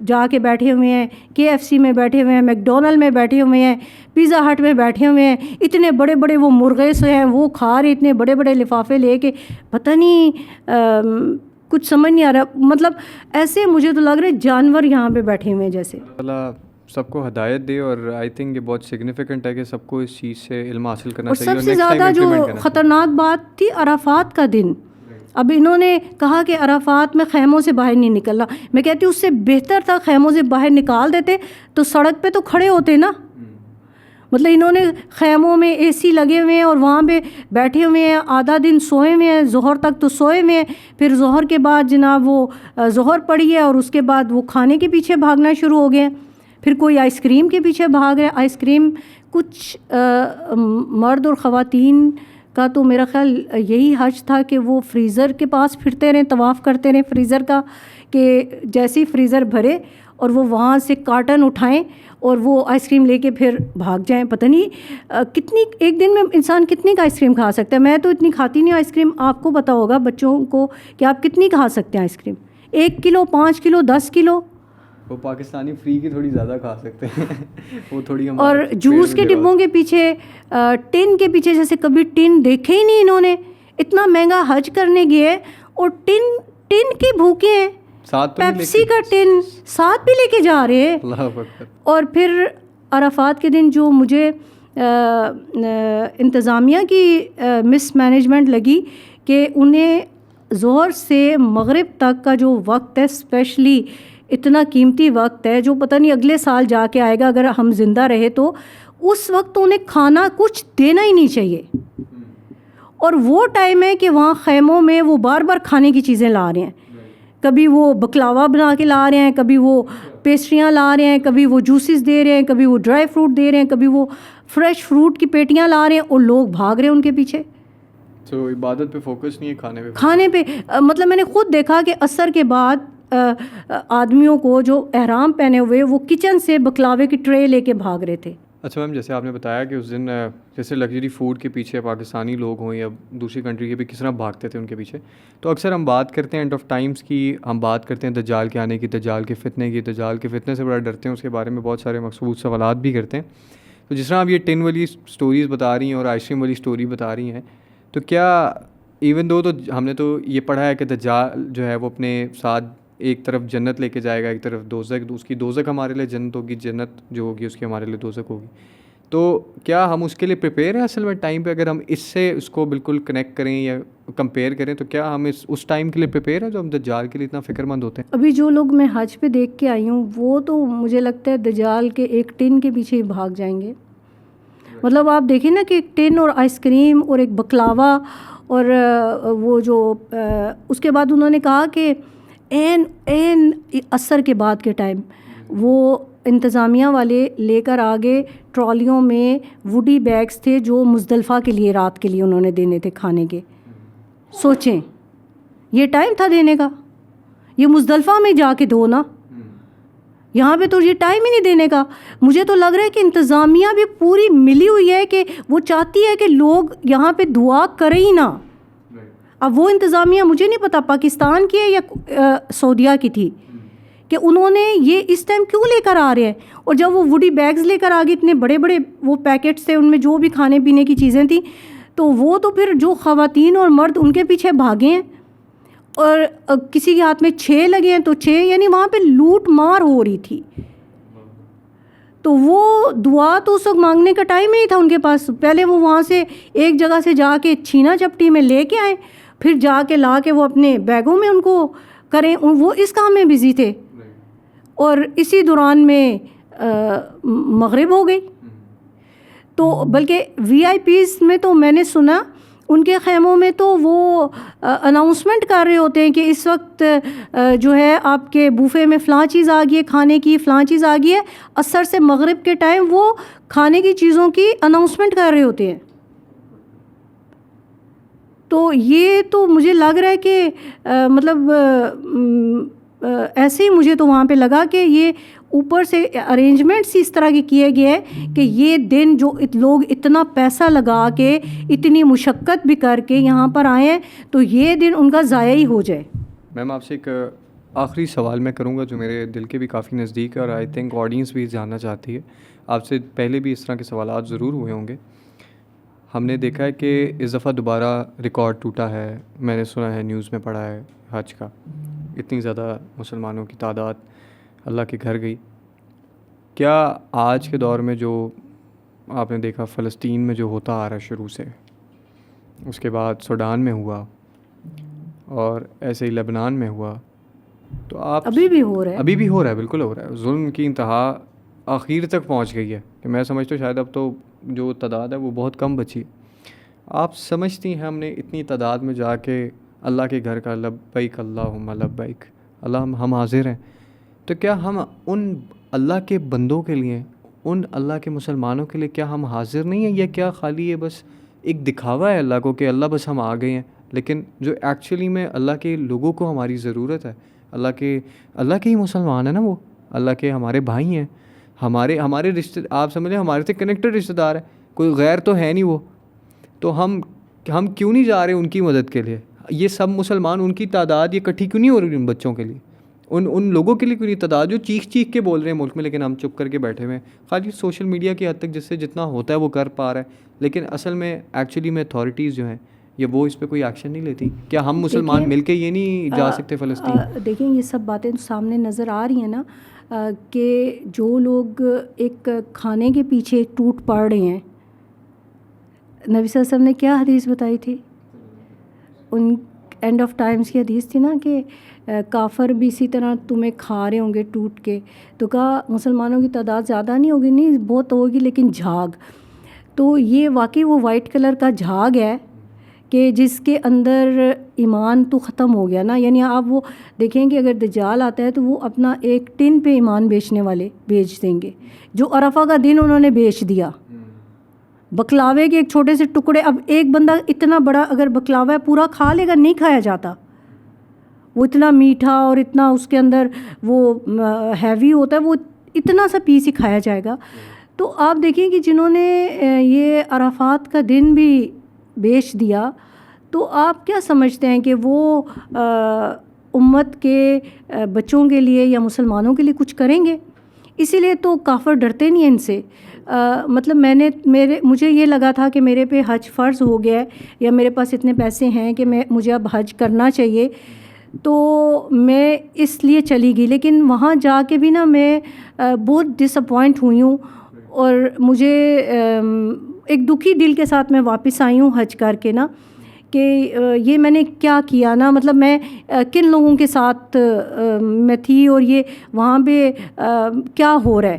جا کے بیٹھے ہوئے ہیں, KFC میں بیٹھے ہوئے ہیں, میک ڈونلڈ میں بیٹھے ہوئے ہیں, پیزا ہٹ میں بیٹھے ہوئے ہیں. اتنے بڑے بڑے وہ مرغے سے ہیں وہ کھا رہے, اتنے بڑے بڑے لفافے لے کے, پتہ نہیں کچھ سمجھ نہیں آ رہا. مطلب ایسے مجھے تو لگ رہا ہے جانور یہاں پہ بیٹھے ہوئے ہیں جیسے. اللہ سب کو ہدایت دے, اور آئی تھنک یہ بہت سگنیفیکنٹ ہے کہ سب کو اس چیز سے علم حاصل کرنا اور چاہیے. سب سے زیادہ جو خطرناک بات تھی عرفات کا دن. اب انہوں نے کہا کہ عرفات میں خیموں سے باہر نہیں نکلنا. میں کہتی ہوں اس سے بہتر تھا خیموں سے باہر نکال دیتے تو سڑک پہ تو کھڑے ہوتے نا. مطلب انہوں نے خیموں میں AC لگے ہوئے ہیں اور وہاں پہ بیٹھے ہوئے ہیں, آدھا دن سوئے ہوئے ہیں, ظہر تک تو سوئے ہوئے ہیں. پھر ظہر کے بعد جناب وہ ظہر پڑی ہے اور اس کے بعد وہ کھانے کے پیچھے بھاگنا شروع ہو گئے ہیں. پھر کوئی آئس کریم کے پیچھے بھاگ رہے. آئس کریم کچھ مرد اور خواتین کا تو میرا خیال یہی حج تھا کہ وہ فریزر کے پاس پھرتے رہیں, طواف کرتے رہیں فریزر کا, کہ جیسے ہی فریزر بھرے اور وہ وہاں سے کارٹن اٹھائیں اور وہ آئس کریم لے کے پھر بھاگ جائیں. پتہ نہیں کتنی ایک دن میں انسان کتنی کا آئس کریم کھا سکتا ہے. میں تو اتنی کھاتی نہیں آئس کریم, آپ کو پتہ ہوگا بچوں کو کہ آپ کتنی کھا سکتے ہیں آئس کریم. 1 کلو, 5 کلو, 10 کلو. وہ پاکستانی فری کی تھوڑی زیادہ کھا سکتے ہیں وہ تھوڑی. اور جوس کے ڈبوں کے پیچھے, ٹن کے پیچھے, جیسے کبھی ٹن دیکھے ہی نہیں انہوں نے. اتنا مہنگا حج کرنے گئے اور ٹن کے بھوکے ہیں. پیپسی کا ٹن ساتھ بھی لے کے جا رہے ہیں. اللہ اکبر. اور پھر عرفات کے دن جو مجھے انتظامیہ کی مس مینجمنٹ لگی کہ انہیں ظہر سے مغرب تک کا جو وقت ہے, اسپیشلی اتنا قیمتی وقت ہے جو پتہ نہیں اگلے سال جا کے آئے گا اگر ہم زندہ رہے تو, اس وقت انہیں کھانا کچھ دینا ہی نہیں چاہیے. اور وہ ٹائم ہے کہ وہاں خیموں میں وہ بار بار کھانے کی چیزیں لا رہے ہیں. کبھی وہ بکلاوا بنا کے لا رہے ہیں, کبھی وہ پیسٹریاں لا رہے ہیں, کبھی وہ جوسز دے رہے ہیں, کبھی وہ ڈرائی فروٹ دے رہے ہیں, کبھی وہ فریش فروٹ کی پیٹیاں لا رہے ہیں, اور لوگ بھاگ رہے ہیں ان کے پیچھے. تو عبادت پہ فوکس نہیں ہے, کھانے پہ. مطلب میں نے خود دیکھا کہ عصر کے بعد آدمیوں کو جو احرام پہنے ہوئے وہ کچن سے بکلاوے کی ٹرے لے کے بھاگ رہے تھے. اچھا میم, جیسے آپ نے بتایا کہ اس دن جیسے لگژری فوڈ کے پیچھے پاکستانی لوگ ہوں یا دوسری کنٹری کے بھی کس طرح بھاگتے تھے ان کے پیچھے, تو اکثر ہم بات کرتے ہیں اینڈ آف ٹائمس کی, ہم بات کرتے ہیں دجال کے آنے کی, دجال کے فتنے کی, دجال کے فتنے سے بڑا ڈرتے ہیں, اس کے بارے میں بہت سارے مخصوص سوالات بھی کرتے ہیں. تو جس طرح آپ یہ ٹن والی اسٹوریز بتا رہی ہیں اور آئس کریم والی اسٹوری بتا رہی ہیں, تو کیا ایون دو تو ہم نے تو یہ پڑھا ہے کہ دجال جو ہے وہ اپنے ساتھ ایک طرف جنت لے کے جائے گا, ایک طرف دوزخ, اس کی دوزخ ہمارے لیے جنت ہوگی, جنت جو ہوگی اس کی ہمارے لیے دوزخ ہوگی. تو کیا ہم اس کے لیے پریپیئر ہیں اصل میں ٹائم پہ؟ اگر ہم اس سے اس کو بالکل کنیکٹ کریں یا کمپیئر کریں تو کیا ہم اس ٹائم کے لیے پریپیئر ہیں جو ہم دجال کے لیے اتنا فکر مند ہوتے ہیں؟ ابھی جو لوگ میں حج پہ دیکھ کے آئی ہوں وہ تو مجھے لگتا ہے دجال کے ایک ٹن کے پیچھے ہی بھاگ جائیں گے. مطلب آپ دیکھیں نا کہ ایک ٹن اور آئس کریم اور ایک بکلاوا, اور وہ جو اس کے بعد انہوں نے کہا کہ این عصر کے بعد کے ٹائم وہ انتظامیہ والے لے کر آگے ٹرالیوں میں ووڈی بیگز تھے جو مزدلفہ کے لیے رات کے لیے انہوں نے دینے تھے کھانے کے. سوچیں یہ ٹائم تھا دینے کا, یہ مزدلفہ میں جا کے دو نا, یہاں پہ تو یہ ٹائم ہی نہیں دینے کا. مجھے تو لگ رہا ہے کہ انتظامیہ بھی پوری ملی ہوئی ہے کہ وہ چاہتی ہے کہ لوگ یہاں پہ دعا کریں ہی نہ. اب وہ انتظامیہ مجھے نہیں پتا پاکستان کی ہے یا سعودیہ کی تھی کہ انہوں نے یہ اس ٹائم کیوں لے کر آ رہے ہیں. اور جب وہ ووڈی بیگز لے کر آگے اتنے بڑے بڑے وہ پیکٹس تھے, ان میں جو بھی کھانے پینے کی چیزیں تھیں, تو وہ تو پھر جو خواتین اور مرد ان کے پیچھے بھاگے ہیں. اور کسی کے ہاتھ میں 6 لگے ہیں تو 6, یعنی وہاں پہ لوٹ مار ہو رہی تھی. تو وہ دعا تو اس وقت مانگنے کا ٹائم نہیں تھا ان کے پاس. پہلے وہ وہاں سے ایک جگہ سے جا کے چھینا چپٹی میں لے کے آئے, پھر جا کے لا کے وہ اپنے بیگوں میں ان کو کریں. وہ اس کام میں بزی تھے, اور اسی دوران میں مغرب ہو گئی. تو بلکہ VIPs میں تو میں نے سنا ان کے خیموں میں تو وہ اناؤنسمنٹ کر رہے ہوتے ہیں کہ اس وقت جو ہے آپ کے بوفے میں فلاں چیز آ گئی ہے, کھانے کی فلاں چیز آ گئی ہے. عصر سے مغرب کے ٹائم وہ کھانے کی چیزوں کی اناؤنسمنٹ کر رہے ہوتے ہیں. تو یہ تو مجھے لگ رہا ہے کہ مطلب ایسے ہی مجھے تو وہاں پہ لگا کہ یہ اوپر سے ارینجمنٹس اس طرح کے کیے گئے ہیں کہ یہ دن جو لوگ اتنا پیسہ لگا کے اتنی مشقت بھی کر کے یہاں پر آئے ہیں تو یہ دن ان کا ضائع ہی ہو جائے. میم آپ سے ایک آخری سوال میں کروں گا جو میرے دل کے بھی کافی نزدیک ہے اور آئی تھنک آڈینس بھی جاننا چاہتی ہے. آپ سے پہلے بھی اس طرح کے سوالات ضرور ہوئے ہوں گے. ہم نے دیکھا ہے کہ اس دفعہ دوبارہ ریکارڈ ٹوٹا ہے, میں نے سنا ہے, نیوز میں پڑھا ہے حج کا, اتنی زیادہ مسلمانوں کی تعداد اللہ کے گھر گئی. کیا آج کے دور میں جو آپ نے دیکھا فلسطین میں جو ہوتا آ رہا ہے شروع سے, اس کے بعد سوڈان میں ہوا اور ایسے ہی لبنان میں ہوا, تو آپ ابھی بھی ہو رہا ہے, بالکل ہو رہا ہے. ظلم کی انتہا آخر تک پہنچ گئی ہے کہ میں سمجھتا ہوں شاید اب تو جو تعداد ہے وہ بہت کم بچی. آپ سمجھتی ہیں ہم نے اتنی تعداد میں جا کے اللہ کے گھر کا لبیک اللہم لبیک, اللہ ہم حاضر ہیں, تو کیا ہم ان اللہ کے بندوں کے لیے, ان اللہ کے مسلمانوں کے لیے کیا ہم حاضر نہیں ہیں, یا کیا خالی یہ بس ایک دکھاوا ہے اللہ کو کہ اللہ بس ہم آ گئے ہیں, لیکن جو ایکچولی میں اللہ کے لوگوں کو ہماری ضرورت ہے, اللہ کے ہی مسلمان ہیں نا, وہ اللہ کے ہمارے بھائی ہیں, ہمارے رشتے, آپ سمجھیں ہمارے سے کنیکٹڈ رشتے دار ہیں, کوئی غیر تو ہے نہیں وہ. تو ہم کیوں نہیں جا رہے ان کی مدد کے لیے؟ یہ سب مسلمان, ان کی تعداد یہ اکٹھی کیوں نہیں ہو رہی ان بچوں کے لیے, ان لوگوں کے لیے کیوں نہیں تعداد جو چیخ کے بول رہے ہیں ملک میں, لیکن ہم چپ کر کے بیٹھے ہوئے ہیں. خالی سوشل میڈیا کی حد تک جس سے جتنا ہوتا ہے وہ کر پا رہا ہے, لیکن اصل میں ایکچولی میں اتھارٹیز جو ہیں یہ وہ اس پہ کوئی ایکشن نہیں لیتی. کیا ہم مسلمان مل کے یہ نہیں جا سکتے فلسطین؟ دیکھیں یہ سب باتیں تو سامنے نظر آ رہی ہیں نا, کہ جو لوگ ایک کھانے کے پیچھے ٹوٹ پڑ رہے ہیں, نبی صلی اللہ علیہ وسلم نے کیا حدیث بتائی تھی, ان اینڈ آف ٹائمز کی حدیث تھی نا کہ کافر بھی اسی طرح تمہیں کھا رہے ہوں گے ٹوٹ کے. تو کہا مسلمانوں کی تعداد زیادہ نہیں ہوگی, نہیں بہت ہوگی, لیکن جھاگ. تو یہ واقعی وہ وائٹ کلر کا جھاگ ہے کہ جس کے اندر ایمان تو ختم ہو گیا نا. یعنی آپ وہ دیکھیں کہ اگر دجال آتا ہے تو وہ اپنا ایک ٹن پہ ایمان بیچنے والے بیچ دیں گے, جو عرفہ کا دن انہوں نے بیچ دیا. بکلاوے کے ایک چھوٹے سے ٹکڑے, اب ایک بندہ اتنا بڑا اگر بکلاوا ہے پورا کھا لے گا, نہیں کھایا جاتا, وہ اتنا میٹھا اور اتنا اس کے اندر وہ ہیوی ہوتا ہے, وہ اتنا سا پیس ہی کھایا جائے گا. تو آپ دیکھیں کہ جنہوں نے یہ عرفات کا دن بھی بیچ دیا, تو آپ کیا سمجھتے ہیں کہ وہ امت کے بچوں کے لیے یا مسلمانوں کے لیے کچھ کریں گے؟ اسی لیے تو کافر ڈرتے نہیں ہیں ان سے. مطلب مجھے یہ لگا تھا کہ میرے پہ حج فرض ہو گیا ہے, یا میرے پاس اتنے پیسے ہیں کہ مجھے اب حج کرنا چاہیے, تو میں اس لیے چلی گئی. لیکن وہاں جا کے بھی نا میں بہت ڈس اپوائنٹ ہوئی ہوں, اور مجھے ایک دکھی دل کے ساتھ میں واپس آئی ہوں حج کر کے نا, کہ یہ میں نے کیا کیا نا, مطلب میں کن لوگوں کے ساتھ میں تھی, اور یہ وہاں پہ کیا ہو رہا ہے.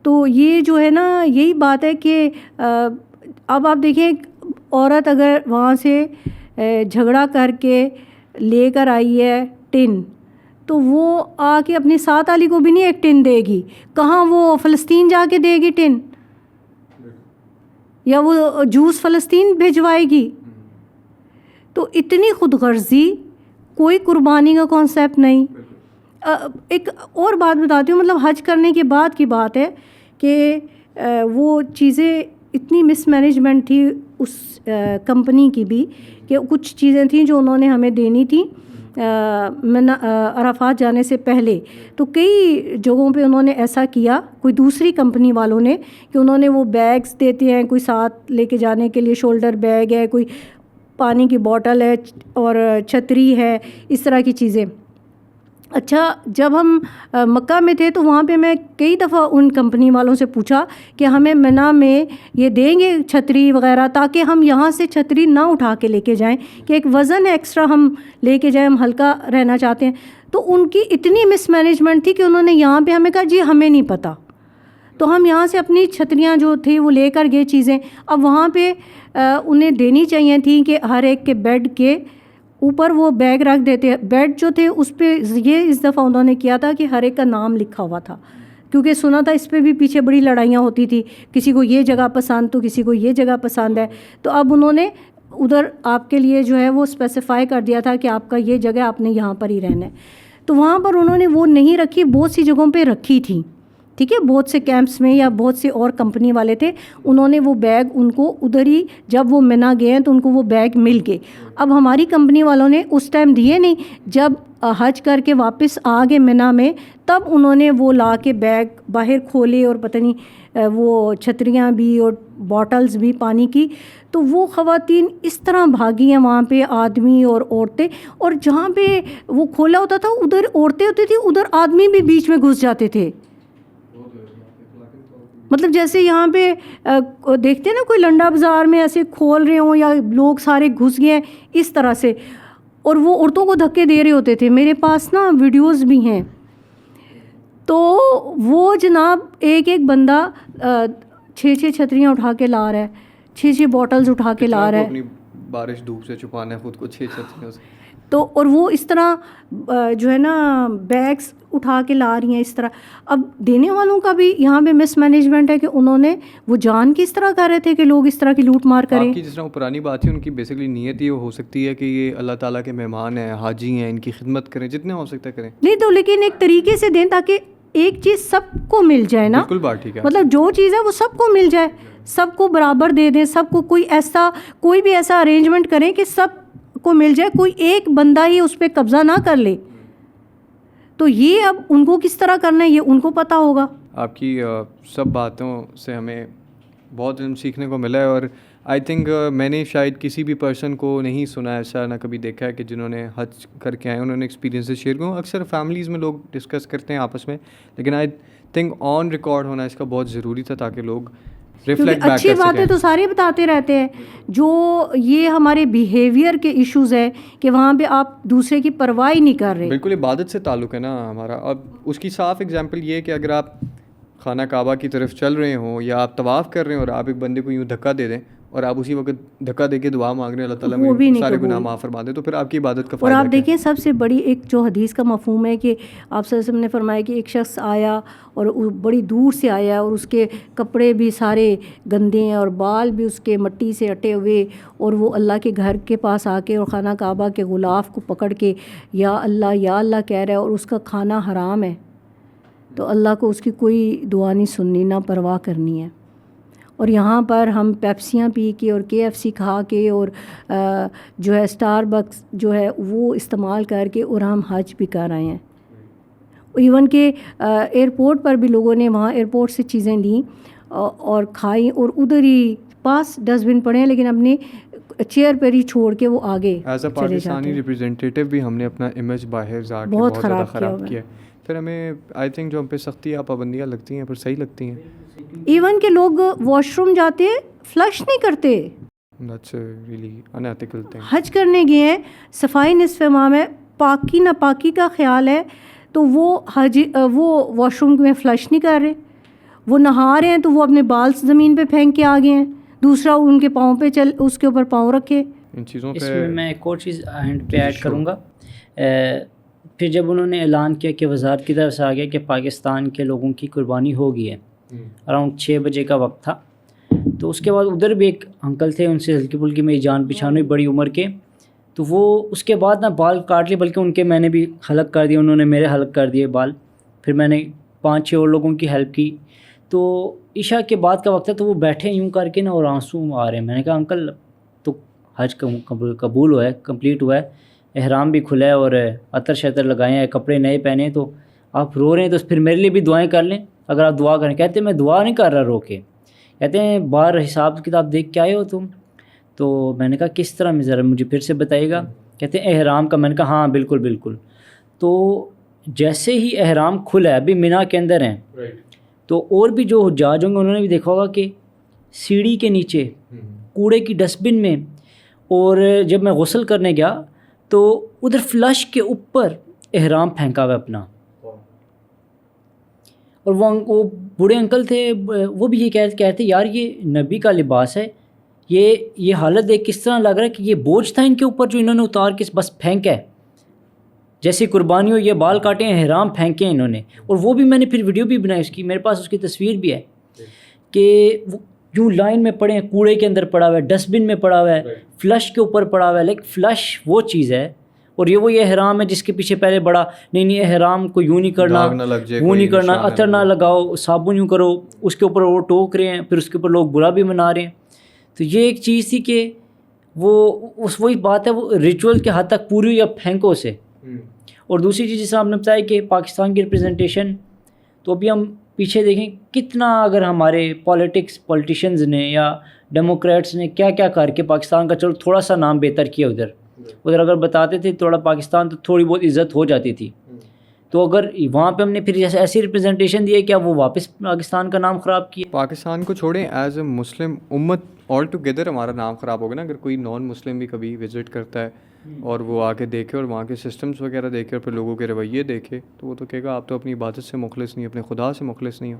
تو یہ جو ہے نا یہی بات ہے کہ اب آپ دیکھیں عورت اگر وہاں سے جھگڑا کر کے لے کر آئی ہے ٹن, تو وہ آ کے اپنی ساتھ والی کو بھی نہیں ایک ٹن دے گی, کہاں وہ فلسطین جا کے دے گی ٹن, یا وہ جوس فلسطین بھیجوائے گی. تو اتنی خود غرضی, کوئی قربانی کا کانسیپٹ نہیں. ایک اور بات بتاتی ہوں, مطلب حج کرنے کے بعد کی بات ہے کہ وہ چیزیں اتنی مس مینجمنٹ تھی اس کمپنی کی بھی, کہ کچھ چیزیں تھیں جو انہوں نے ہمیں دینی تھیں عرفات جانے سے پہلے, تو کئی جگہوں پہ انہوں نے ایسا کیا, کوئی دوسری کمپنی والوں نے, کہ انہوں نے وہ بیگز دیتے ہیں, کوئی ساتھ لے کے جانے کے لیے شولڈر بیگ ہے, کوئی پانی کی بوٹل ہے, اور چھتری ہے, اس طرح کی چیزیں. اچھا, جب ہم مکہ میں تھے تو وہاں پہ میں کئی دفعہ ان کمپنی والوں سے پوچھا کہ ہمیں منی میں یہ دیں گے چھتری وغیرہ, تاکہ ہم یہاں سے چھتری نہ اٹھا کے لے کے جائیں, کہ ایک وزن ایکسٹرا ہم لے کے جائیں, ہم ہلکا رہنا چاہتے ہیں. تو ان کی اتنی مس مینجمنٹ تھی کہ انہوں نے یہاں پہ ہمیں کہا جی ہمیں نہیں پتہ. تو ہم یہاں سے اپنی چھتریاں جو تھی وہ لے کر گئے چیزیں. اب وہاں پہ انہیں دینی چاہیے تھیں کہ ہر ایک کے بیڈ کے اوپر وہ بیگ رکھ دیتے. بیڈ جو تھے اس پہ یہ اس دفعہ انہوں نے کیا تھا کہ ہر ایک کا نام لکھا ہوا تھا, کیونکہ سنا تھا اس پہ بھی پیچھے بڑی لڑائیاں ہوتی تھی, کسی کو یہ جگہ پسند تو کسی کو یہ جگہ پسند ہے. تو اب انہوں نے ادھر آپ کے لیے جو ہے وہ اسپیسیفائی کر دیا تھا کہ آپ کا یہ جگہ آپ نے یہاں پر ہی رہنا ہے. تو وہاں پر انہوں نے وہ نہیں رکھی, بہت سی جگہوں پہ رکھی تھی, ٹھیک ہے, بہت سے کیمپس میں یا بہت سے اور کمپنی والے تھے, انہوں نے وہ بیگ ان کو ادھر ہی, جب وہ منا گئے ہیں تو ان کو وہ بیگ مل گئے. اب ہماری کمپنی والوں نے اس ٹائم دیے نہیں, جب حج کر کے واپس آ گئے منا میں, تب انہوں نے وہ لا کے بیگ باہر کھولے, اور پتہ نہیں وہ چھتریاں بھی اور باٹلز بھی پانی کی. تو وہ خواتین اس طرح بھاگی ہیں وہاں پہ, آدمی اور عورتیں, اور جہاں پہ وہ کھولا ہوتا تھا ادھر عورتیں ہوتی تھیں, ادھر آدمی بھی بیچ میں گھس جاتے تھے. مطلب جیسے یہاں پہ دیکھتے ہیں نا کوئی لنڈا بازار میں ایسے کھول رہے ہوں, یا لوگ سارے گھس گئے ہیں اس طرح سے, اور وہ عورتوں کو دھکے دے رہے ہوتے تھے. میرے پاس نا ویڈیوز بھی ہیں. تو وہ جناب ایک ایک بندہ 6 چھتریاں اٹھا کے لا رہا ہے, 6 باٹلز اٹھا کے لا رہا ہے, اپنی بارش دھوپ سے چھپانا ہے خود کو 6 چھتریوں سے. تو اور وہ اس طرح جو ہے نا بیگس اٹھا کے لا رہی ہیں اس طرح. اب دینے والوں کا بھی یہاں پہ مس مینجمنٹ ہے کہ انہوں نے وہ جان کی اس طرح کر رہے تھے کہ لوگ اس طرح کی لوٹ مار کریں. آپ کی جس طرح پرانی بات تھی, ان کی بیسکلی نیت یہ ہو سکتی ہے کہ یہ اللہ تعالیٰ کے مہمان ہیں, حاجی ہیں, ان کی خدمت کریں, جتنے ہو سکتا ہے کریں. نہیں تو لیکن ایک طریقے سے دیں تاکہ ایک چیز سب کو مل جائے نا. بالکل بات ٹھیک ہے. مطلب جو چیز ہے وہ سب کو مل جائے, سب کو برابر دے دیں, سب کو کوئی بھی ایسا ارینجمنٹ کریں کہ سب کو مل جائے, کوئی ایک بندہ ہی اس پہ قبضہ نہ کر لے. تو یہ اب ان کو کس طرح کرنا ہے یہ ان کو پتہ ہوگا. آپ کی سب باتوں سے ہمیں بہت علم سیکھنے کو ملا ہے, اور آئی تھنک میں نے شاید کسی بھی پرسن کو نہیں سنا ایسا, نہ کبھی دیکھا ہے کہ جنہوں نے حج کر کے آئے انہوں نے ایکسپیرینسز شیئر کروں. اکثر فیملیز میں لوگ ڈسکس کرتے ہیں آپس میں, لیکن آئی تھنک آن ریکارڈ ہونا اس کا بہت ضروری تھا تاکہ لوگ ریفلیکٹ بیک اچھی باتیں تو سارے بتاتے رہتے ہیں. جو یہ ہمارے بیہیویئر کے ایشوز ہے کہ وہاں پہ آپ دوسرے کی پرواہ نہیں کر رہے. بالکل عبادت سے تعلق ہے نا ہمارا. اب اس کی صاف اگزامپل یہ ہے کہ اگر آپ خانہ کعبہ کی طرف چل رہے ہوں یا آپ طواف کر رہے ہیں اور آپ ایک بندے کو یوں دھکا دے دیں اور آپ اسی وقت دھکا دے کے دعا مانگ رہے ہیں اللہ تعالیٰ میں سارے گناہ معاف فرما دیں, تو پھر آپ کی عبادت کا فائدہ. اور آپ دیکھیں سب سے بڑی ایک جو حدیث کا مفہوم ہے کہ آپ صلی اللہ علیہ وسلم نے فرمایا کہ ایک شخص آیا اور بڑی دور سے آیا اور اس کے کپڑے بھی سارے گندے ہیں اور بال بھی اس کے مٹی سے اٹے ہوئے, اور وہ اللہ کے گھر کے پاس آ کے اور خانہ کعبہ کے غلاف کو پکڑ کے یا اللہ کہہ رہا ہے, اور اس کا کھانا حرام ہے, تو اللہ کو اس کی کوئی دعا نہیں سننی, نہ پرواہ کرنی ہے. اور یہاں پر ہم پیپسیاں پی کے اور KFC کھا کے اور جو ہے اسٹار بکس جو ہے وہ استعمال کر کے اور ہم حج بھی کر آئے ہیں. ایون کہ ایئرپورٹ پر بھی لوگوں نے وہاں ایئرپورٹ سے چیزیں لیں اور کھائیں, اور ادھر ہی پاس ڈسٹ بن پڑے ہیں لیکن اپنے چیئر پر ہی چھوڑ کے وہ آگے ایز اے پاکستانی ریپرزینٹیٹیو بھی ہم نے اپنا امیج باہر جا کے بہت زیادہ خراب کیا. پھر ہمیں آئی تھنک جو ہم پہ سختی یا پابندیاں لگتی ہیں پر صحیح لگتی ہیں. ایون کہ لوگ واش روم جاتے ہیں فلش نہیں کرتے. That's a really unethical thing. حج کرنے گئے ہیں, صفائی نصف امام ہے, پاکی ناپاکی کا خیال ہے, تو وہ واش روم میں فلش نہیں کر رہے. وہ نہا رہے ہیں تو وہ اپنے بال زمین پہ پھینک کے آ گئے ہیں, دوسرا ان کے پاؤں پہ اس کے اوپر پاؤں رکھے. ان چیزوں اس میں میں ایک اور چیز ہینڈ پہ ایڈ کروں گا. پھر جب انہوں نے اعلان کیا کہ وزارت کی طرف سے آ گیا کہ پاکستان کے لوگوں کی قربانی ہو گئی ہے, اراؤنڈ 6 بجے کا وقت تھا, تو اس کے بعد ادھر بھی ایک انکل تھے, ان سے ہلکی پھلکی میری جان پہچان ہوئی بڑی عمر کے, تو وہ اس کے بعد بال کاٹ لیے, بلکہ ان کے میں نے بھی حلق کر دیے, انہوں نے میرے حلق کر دیے بال. پھر میں نے 5-6 اور لوگوں کی ہیلپ کی. تو عشاء کے بعد کا وقت ہے, تو وہ بیٹھے یوں کر کے نا اور آنسو آ رہے ہیں. میں نے کہا انکل تو حج قبول ہوا ہے, کمپلیٹ ہوا ہے, احرام بھی کھلا ہے اور عطر شطر لگائے ہیں, کپڑے نئے پہنے ہیں, تو آپ رو رہے ہیں, تو پھر میرے لیے بھی دعائیں کر لیں اگر آپ دعا کریں. کہتے ہیں میں دعا نہیں کر رہا رو کے, کہتے ہیں باہر حساب کتاب دیکھ کے آئے ہو تم. تو میں نے کہا کس طرح میں, ذرا مجھے پھر سے بتائیے گا. کہتے ہیں احرام کا. میں نے کہا ہاں بالکل. تو جیسے ہی احرام کھلا ہے, ابھی مینا کے اندر ہیں, تو اور بھی جو حجاج ہوں گے انہوں نے بھی دیکھا ہوگا کہ سیڑھی کے نیچے کوڑے کی ڈسٹ بن میں, اور جب میں غسل کرنے گیا تو ادھر فلش کے اوپر احرام پھینکا ہوا اپنا. اور وہ بوڑھے انکل تھے, وہ بھی یہ کہتے تھے یار یہ نبی کا لباس ہے, یہ حالت دیکھ کس طرح لگ رہا ہے کہ یہ بوجھ تھا ان کے اوپر جو انہوں نے اتار کے بس پھینکا ہے, جیسی قربانی ہو یہ بال کاٹے ہیں, احرام پھینکے ہیں انہوں نے. اور وہ بھی میں نے پھر ویڈیو بھی بنائی اس کی, میرے پاس اس کی تصویر بھی ہے کہ وہ یوں لائن میں پڑے ہیں, کوڑے کے اندر پڑا ہوا ہے, ڈسٹ بن میں پڑا ہوا ہے, فلش کے اوپر پڑا ہوا ہے. لیکن فلش وہ چیز ہے اور یہ وہی احرام ہے جس کے پیچھے پہلے بڑا نہیں احرام کو یوں نہیں کرنا, وہ نہیں کرنا, عطر نہ لگاؤ, صابن یوں کرو, اس کے اوپر وہ ٹوک رہے ہیں, پھر اس کے اوپر لوگ برا بھی منا رہے ہیں. تو یہ ایک چیز تھی کہ وہی بات ہے, وہ ریچول کے حد تک پوری ہوئی اب پھینکو سے. اور دوسری چیز جیسے آپ نے بتایا کہ پاکستان کی ریپرزنٹیشن, تو ابھی ہم پیچھے دیکھیں کتنا اگر ہمارے پولیٹیشنز نے یا ڈیموکریٹس نے کیا کیا کر کے پاکستان کا چلو تھوڑا سا نام بہتر کیا ادھر اگر بتاتے تھے تھوڑا پاکستان تو تھوڑی بہت عزت ہو جاتی تھی. تو اگر وہاں پہ ہم نے پھر جیسے ایسی ریپرزنٹیشن دی ہے کیا وہ واپس پاکستان کا نام خراب کیا؟ پاکستان کو چھوڑیں, ایز اے مسلم امت آل ٹوگیدر ہمارا نام خراب ہوگا نا. اگر کوئی نان مسلم بھی کبھی وزٹ کرتا ہے اور وہ آ کے دیکھے اور وہاں کے سسٹمز وغیرہ دیکھے اور پھر لوگوں کے رویے دیکھے, تو وہ تو کہے گا آپ تو اپنی عبادت سے مخلص نہیں, اپنے خدا سے مخلص نہیں ہو,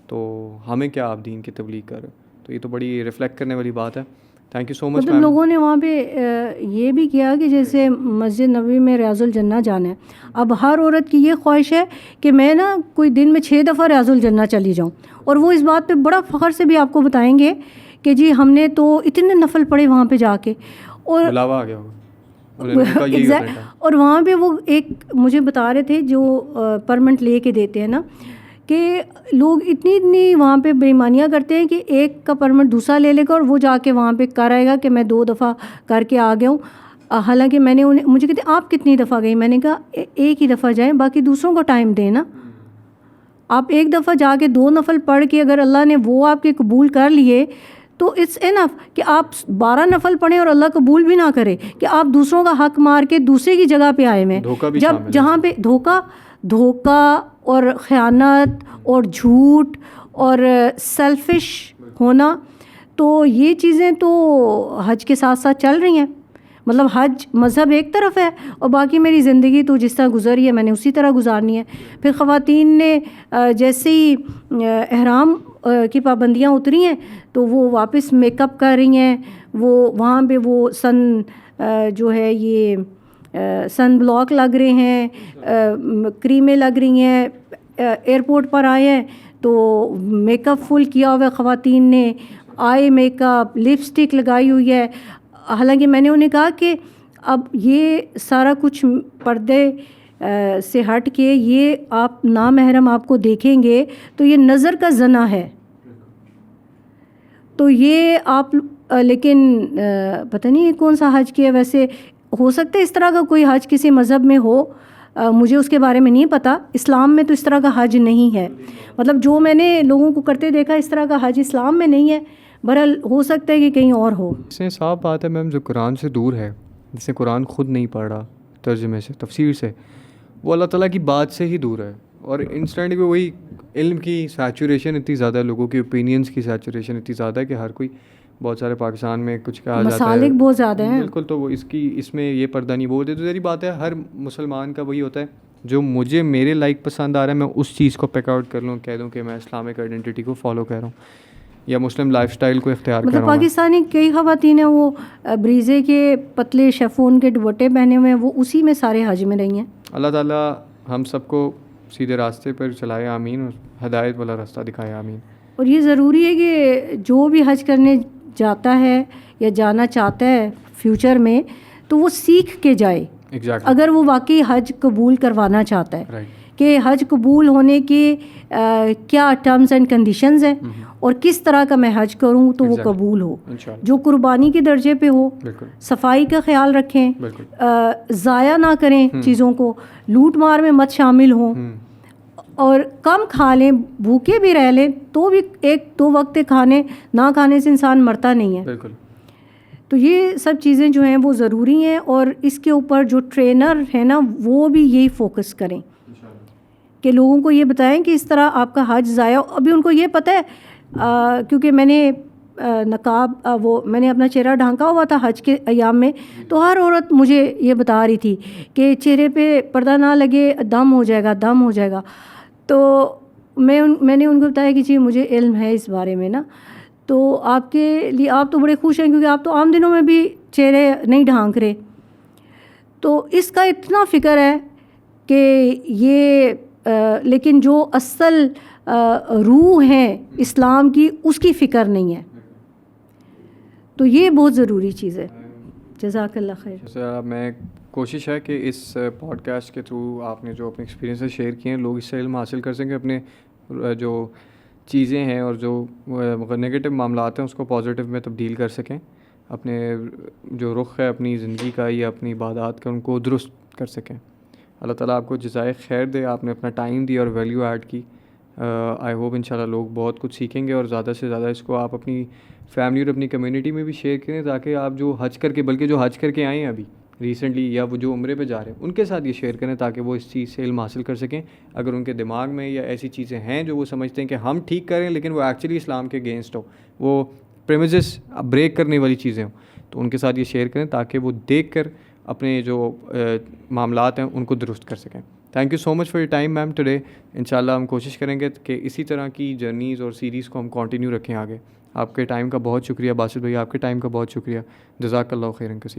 تو ہمیں کیا آپ دین کی تبلیغ کر رہے ہو. تو یہ تو بڑی ریفلیکٹ کرنے والی بات ہے. تھینک یو سو مچ. مطلب لوگوں نے وہاں پہ یہ بھی کیا کہ جیسے مسجد نبوی میں ریاض الجنہ جانا ہے, اب ہر عورت کی یہ خواہش ہے کہ میں نا کوئی دن میں 6 دفعہ ریاض الجنہ چلی جاؤں, اور وہ اس بات پہ بڑا فخر سے بھی آپ کو بتائیں گے کہ جی ہم نے تو اتنے نفل پڑھے وہاں پہ جا کے, اور بلاوا آ گیا ہوگا. اور وہاں پہ وہ ایک مجھے بتا رہے تھے جو پرمنٹ لے کے دیتے ہیں نا, کہ لوگ اتنی وہاں پہ بے ایمانیاں کرتے ہیں کہ ایک کا پرمٹ دوسرا لے لے گا اور وہ جا کے وہاں پہ کرائے گا کہ میں 2 دفعہ کر کے آ گیا ہوں. حالانکہ میں نے مجھے کہتے آپ کتنی دفعہ گئی, میں نے کہا ایک ہی دفعہ جائیں, باقی دوسروں کو ٹائم دیں نا. آپ ایک دفعہ جا کے 2 نفل پڑھ کے اگر اللہ نے وہ آپ کے قبول کر لیے تو اٹس انف کہ آپ 12 نفل پڑھیں اور اللہ قبول بھی نہ کرے, کہ آپ دوسروں کا حق مار کے دوسرے کی جگہ پہ آئے ہوئے, جب جہاں پہ دھوکہ اور خیانت اور جھوٹ اور سیلفش ہونا, تو یہ چیزیں تو حج کے ساتھ ساتھ چل رہی ہیں. مطلب حج مذہب ایک طرف ہے اور باقی میری زندگی تو جس طرح گزری ہے میں نے اسی طرح گزارنی ہے. پھر خواتین نے جیسے ہی احرام کی پابندیاں اتری ہیں تو وہ واپس میک اپ کر رہی ہیں, وہ وہاں پہ وہ جو ہے یہ سن بلاک لگ رہے ہیں, کریمیں لگ رہی ہیں, ایئرپورٹ پر آئے ہیں تو میک اپ فل کیا ہوا ہے خواتین نے, آئی میک اپ, لپسٹک لگائی ہوئی ہے. حالانکہ میں نے انہیں کہا کہ اب یہ سارا کچھ پردے سے ہٹ کے یہ آپ نامحرم آپ کو دیکھیں گے تو یہ نظر کا زنا ہے. تو یہ آپ لیکن پتہ نہیں کون سا حج کیا, ویسے ہو سکتا ہے اس طرح کا کوئی حج کسی مذہب میں ہو, مجھے اس کے بارے میں نہیں پتہ. اسلام میں تو اس طرح کا حج نہیں ہے, مطلب جو میں نے لوگوں کو کرتے دیکھا اس طرح کا حج اسلام میں نہیں ہے. بہرحال ہو سکتا ہے کہ کہیں اور ہو. اس سے صاف بات ہے میم, جو قرآن سے دور ہے, جس نے قرآن خود نہیں پڑھ رہا ترجمے سے تفسیر سے, وہ اللہ تعالیٰ کی بات سے ہی دور ہے. اور انسٹنٹ بھی وہی علم کی سیچوریشن اتنی زیادہ ہے, لوگوں کی اوپینینس کی سیچوریشن اتنی زیادہ ہے کہ ہر کوئی, بہت سارے پاکستان میں کچھ کہا جاتا ہے مسالک بہت زیادہ ہیں. بالکل, تو وہ اس میں یہ پردہ نہیں بولتے. تو ذری بات ہے, ہر مسلمان کا وہی ہوتا ہے جو مجھے میرے لائک پسند آ رہا ہے میں اس چیز کو پیک آؤٹ کر لوں, کہہ دوں کہ میں اسلامک آئیڈینٹی کو فالو کر رہا ہوں یا مسلم لائف سٹائل کو اختیار کر رہا ہوں. مطلب پاکستانی کئی خواتین ہیں وہ بریزے کے پتلے شیفون کے دوپٹے پہنے ہوئے ہیں, وہ اسی میں سارے حج میں رہی ہیں. اللہ تعالیٰ ہم سب کو سیدھے راستے پر چلائے, آمین, اور ہدایت والا راستہ دکھائے, آمین. اور یہ ضروری ہے کہ جو بھی حج کرنے جاتا ہے یا جانا چاہتا ہے فیوچر میں تو وہ سیکھ کے جائے. اگر وہ واقعی حج قبول کروانا چاہتا ہے کہ حج قبول ہونے کے کیا ٹرمز اینڈ کنڈیشنز ہیں اور کس طرح کا میں حج کروں تو وہ قبول ہو, جو قربانی کے درجے پہ ہو, صفائی کا خیال رکھیں, ضائع نہ کریں چیزوں کو, لوٹ مار میں مت شامل ہوں, اور کم کھا لیں, بھوکے بھی رہ لیں تو بھی 1-2 وقت کھانے نہ کھانے سے انسان مرتا نہیں ہے. تو یہ سب چیزیں جو ہیں وہ ضروری ہیں, اور اس کے اوپر جو ٹرینر ہے نا وہ بھی یہی فوکس کریں کہ لوگوں کو یہ بتائیں کہ اس طرح آپ کا حج ضائع. ابھی ان کو یہ پتہ ہے کیونکہ میں نے نقاب وہ میں نے اپنا چہرہ ڈھانکا ہوا تھا حج کے ایام میں, تو ہر عورت مجھے یہ بتا رہی تھی کہ چہرے پہ پردہ نہ لگے دم ہو جائے گا, دم ہو جائے گا. تو میں نے ان کو بتایا کہ جی مجھے علم ہے اس بارے میں نا, تو آپ کے لیے آپ تو بڑے خوش ہیں کیونکہ آپ تو عام دنوں میں بھی چہرے نہیں ڈھانک رہے. تو اس کا اتنا فکر ہے کہ یہ لیکن جو اصل روح ہے اسلام کی اس کی فکر نہیں ہے. تو یہ بہت ضروری چیز ہے. جزاک اللہ خیر. میں کوشش ہے کہ اس پوڈ کاسٹ کے تھرو آپ نے جو اپنے ایکسپیرینسز شیئر کیے ہیں لوگ اس سے علم حاصل کر سکیں، اپنے جو چیزیں ہیں اور جو نگیٹو معاملات ہیں اس کو پازیٹیو میں تبدیل کر سکیں، اپنے جو رخ ہے اپنی زندگی کا یا اپنی عبادات کا ان کو درست کر سکیں۔ اللہ تعالیٰ آپ کو جزائے خیر دے، آپ نے اپنا ٹائم دیا اور ویلیو ایڈ کی۔ آئی ہوپ انشاءاللہ لوگ بہت کچھ سیکھیں گے اور زیادہ سے زیادہ اس کو آپ اپنی فیملی اور اپنی کمیونٹی میں بھی شیئر کریں، تاکہ آپ جو حج کر کے بلکہ جو حج کر کے آئے ہیں ابھی ریسنٹلی یا وہ جو عمرے پہ جا رہے ہیں ان کے ساتھ یہ شیئر کریں تاکہ وہ اس چیز سے علم حاصل کر سکیں۔ اگر ان کے دماغ میں یا ایسی چیزیں ہیں جو وہ سمجھتے ہیں کہ ہم ٹھیک کریں لیکن وہ ایکچولی اسلام کے اگینسٹ ہو، وہ پریمیسز بریک کرنے والی چیزیں ہوں، تو ان کے ساتھ یہ شیئر کریں تاکہ وہ دیکھ کر اپنے جو معاملات ہیں ان کو درست کر سکیں۔ Thank you so much for your time ma'am today. انشاءاللہ ہم کوشش کریں گے کہ اسی طرح کی جرنیز اور سیریز کو ہم کنٹینیو رکھیں آگے۔ آپ کے ٹائم کا بہت شکریہ باسط بھائی، آپ کے ٹائم کا بہت شکریہ، جزاک اللہ خیرا کثیر۔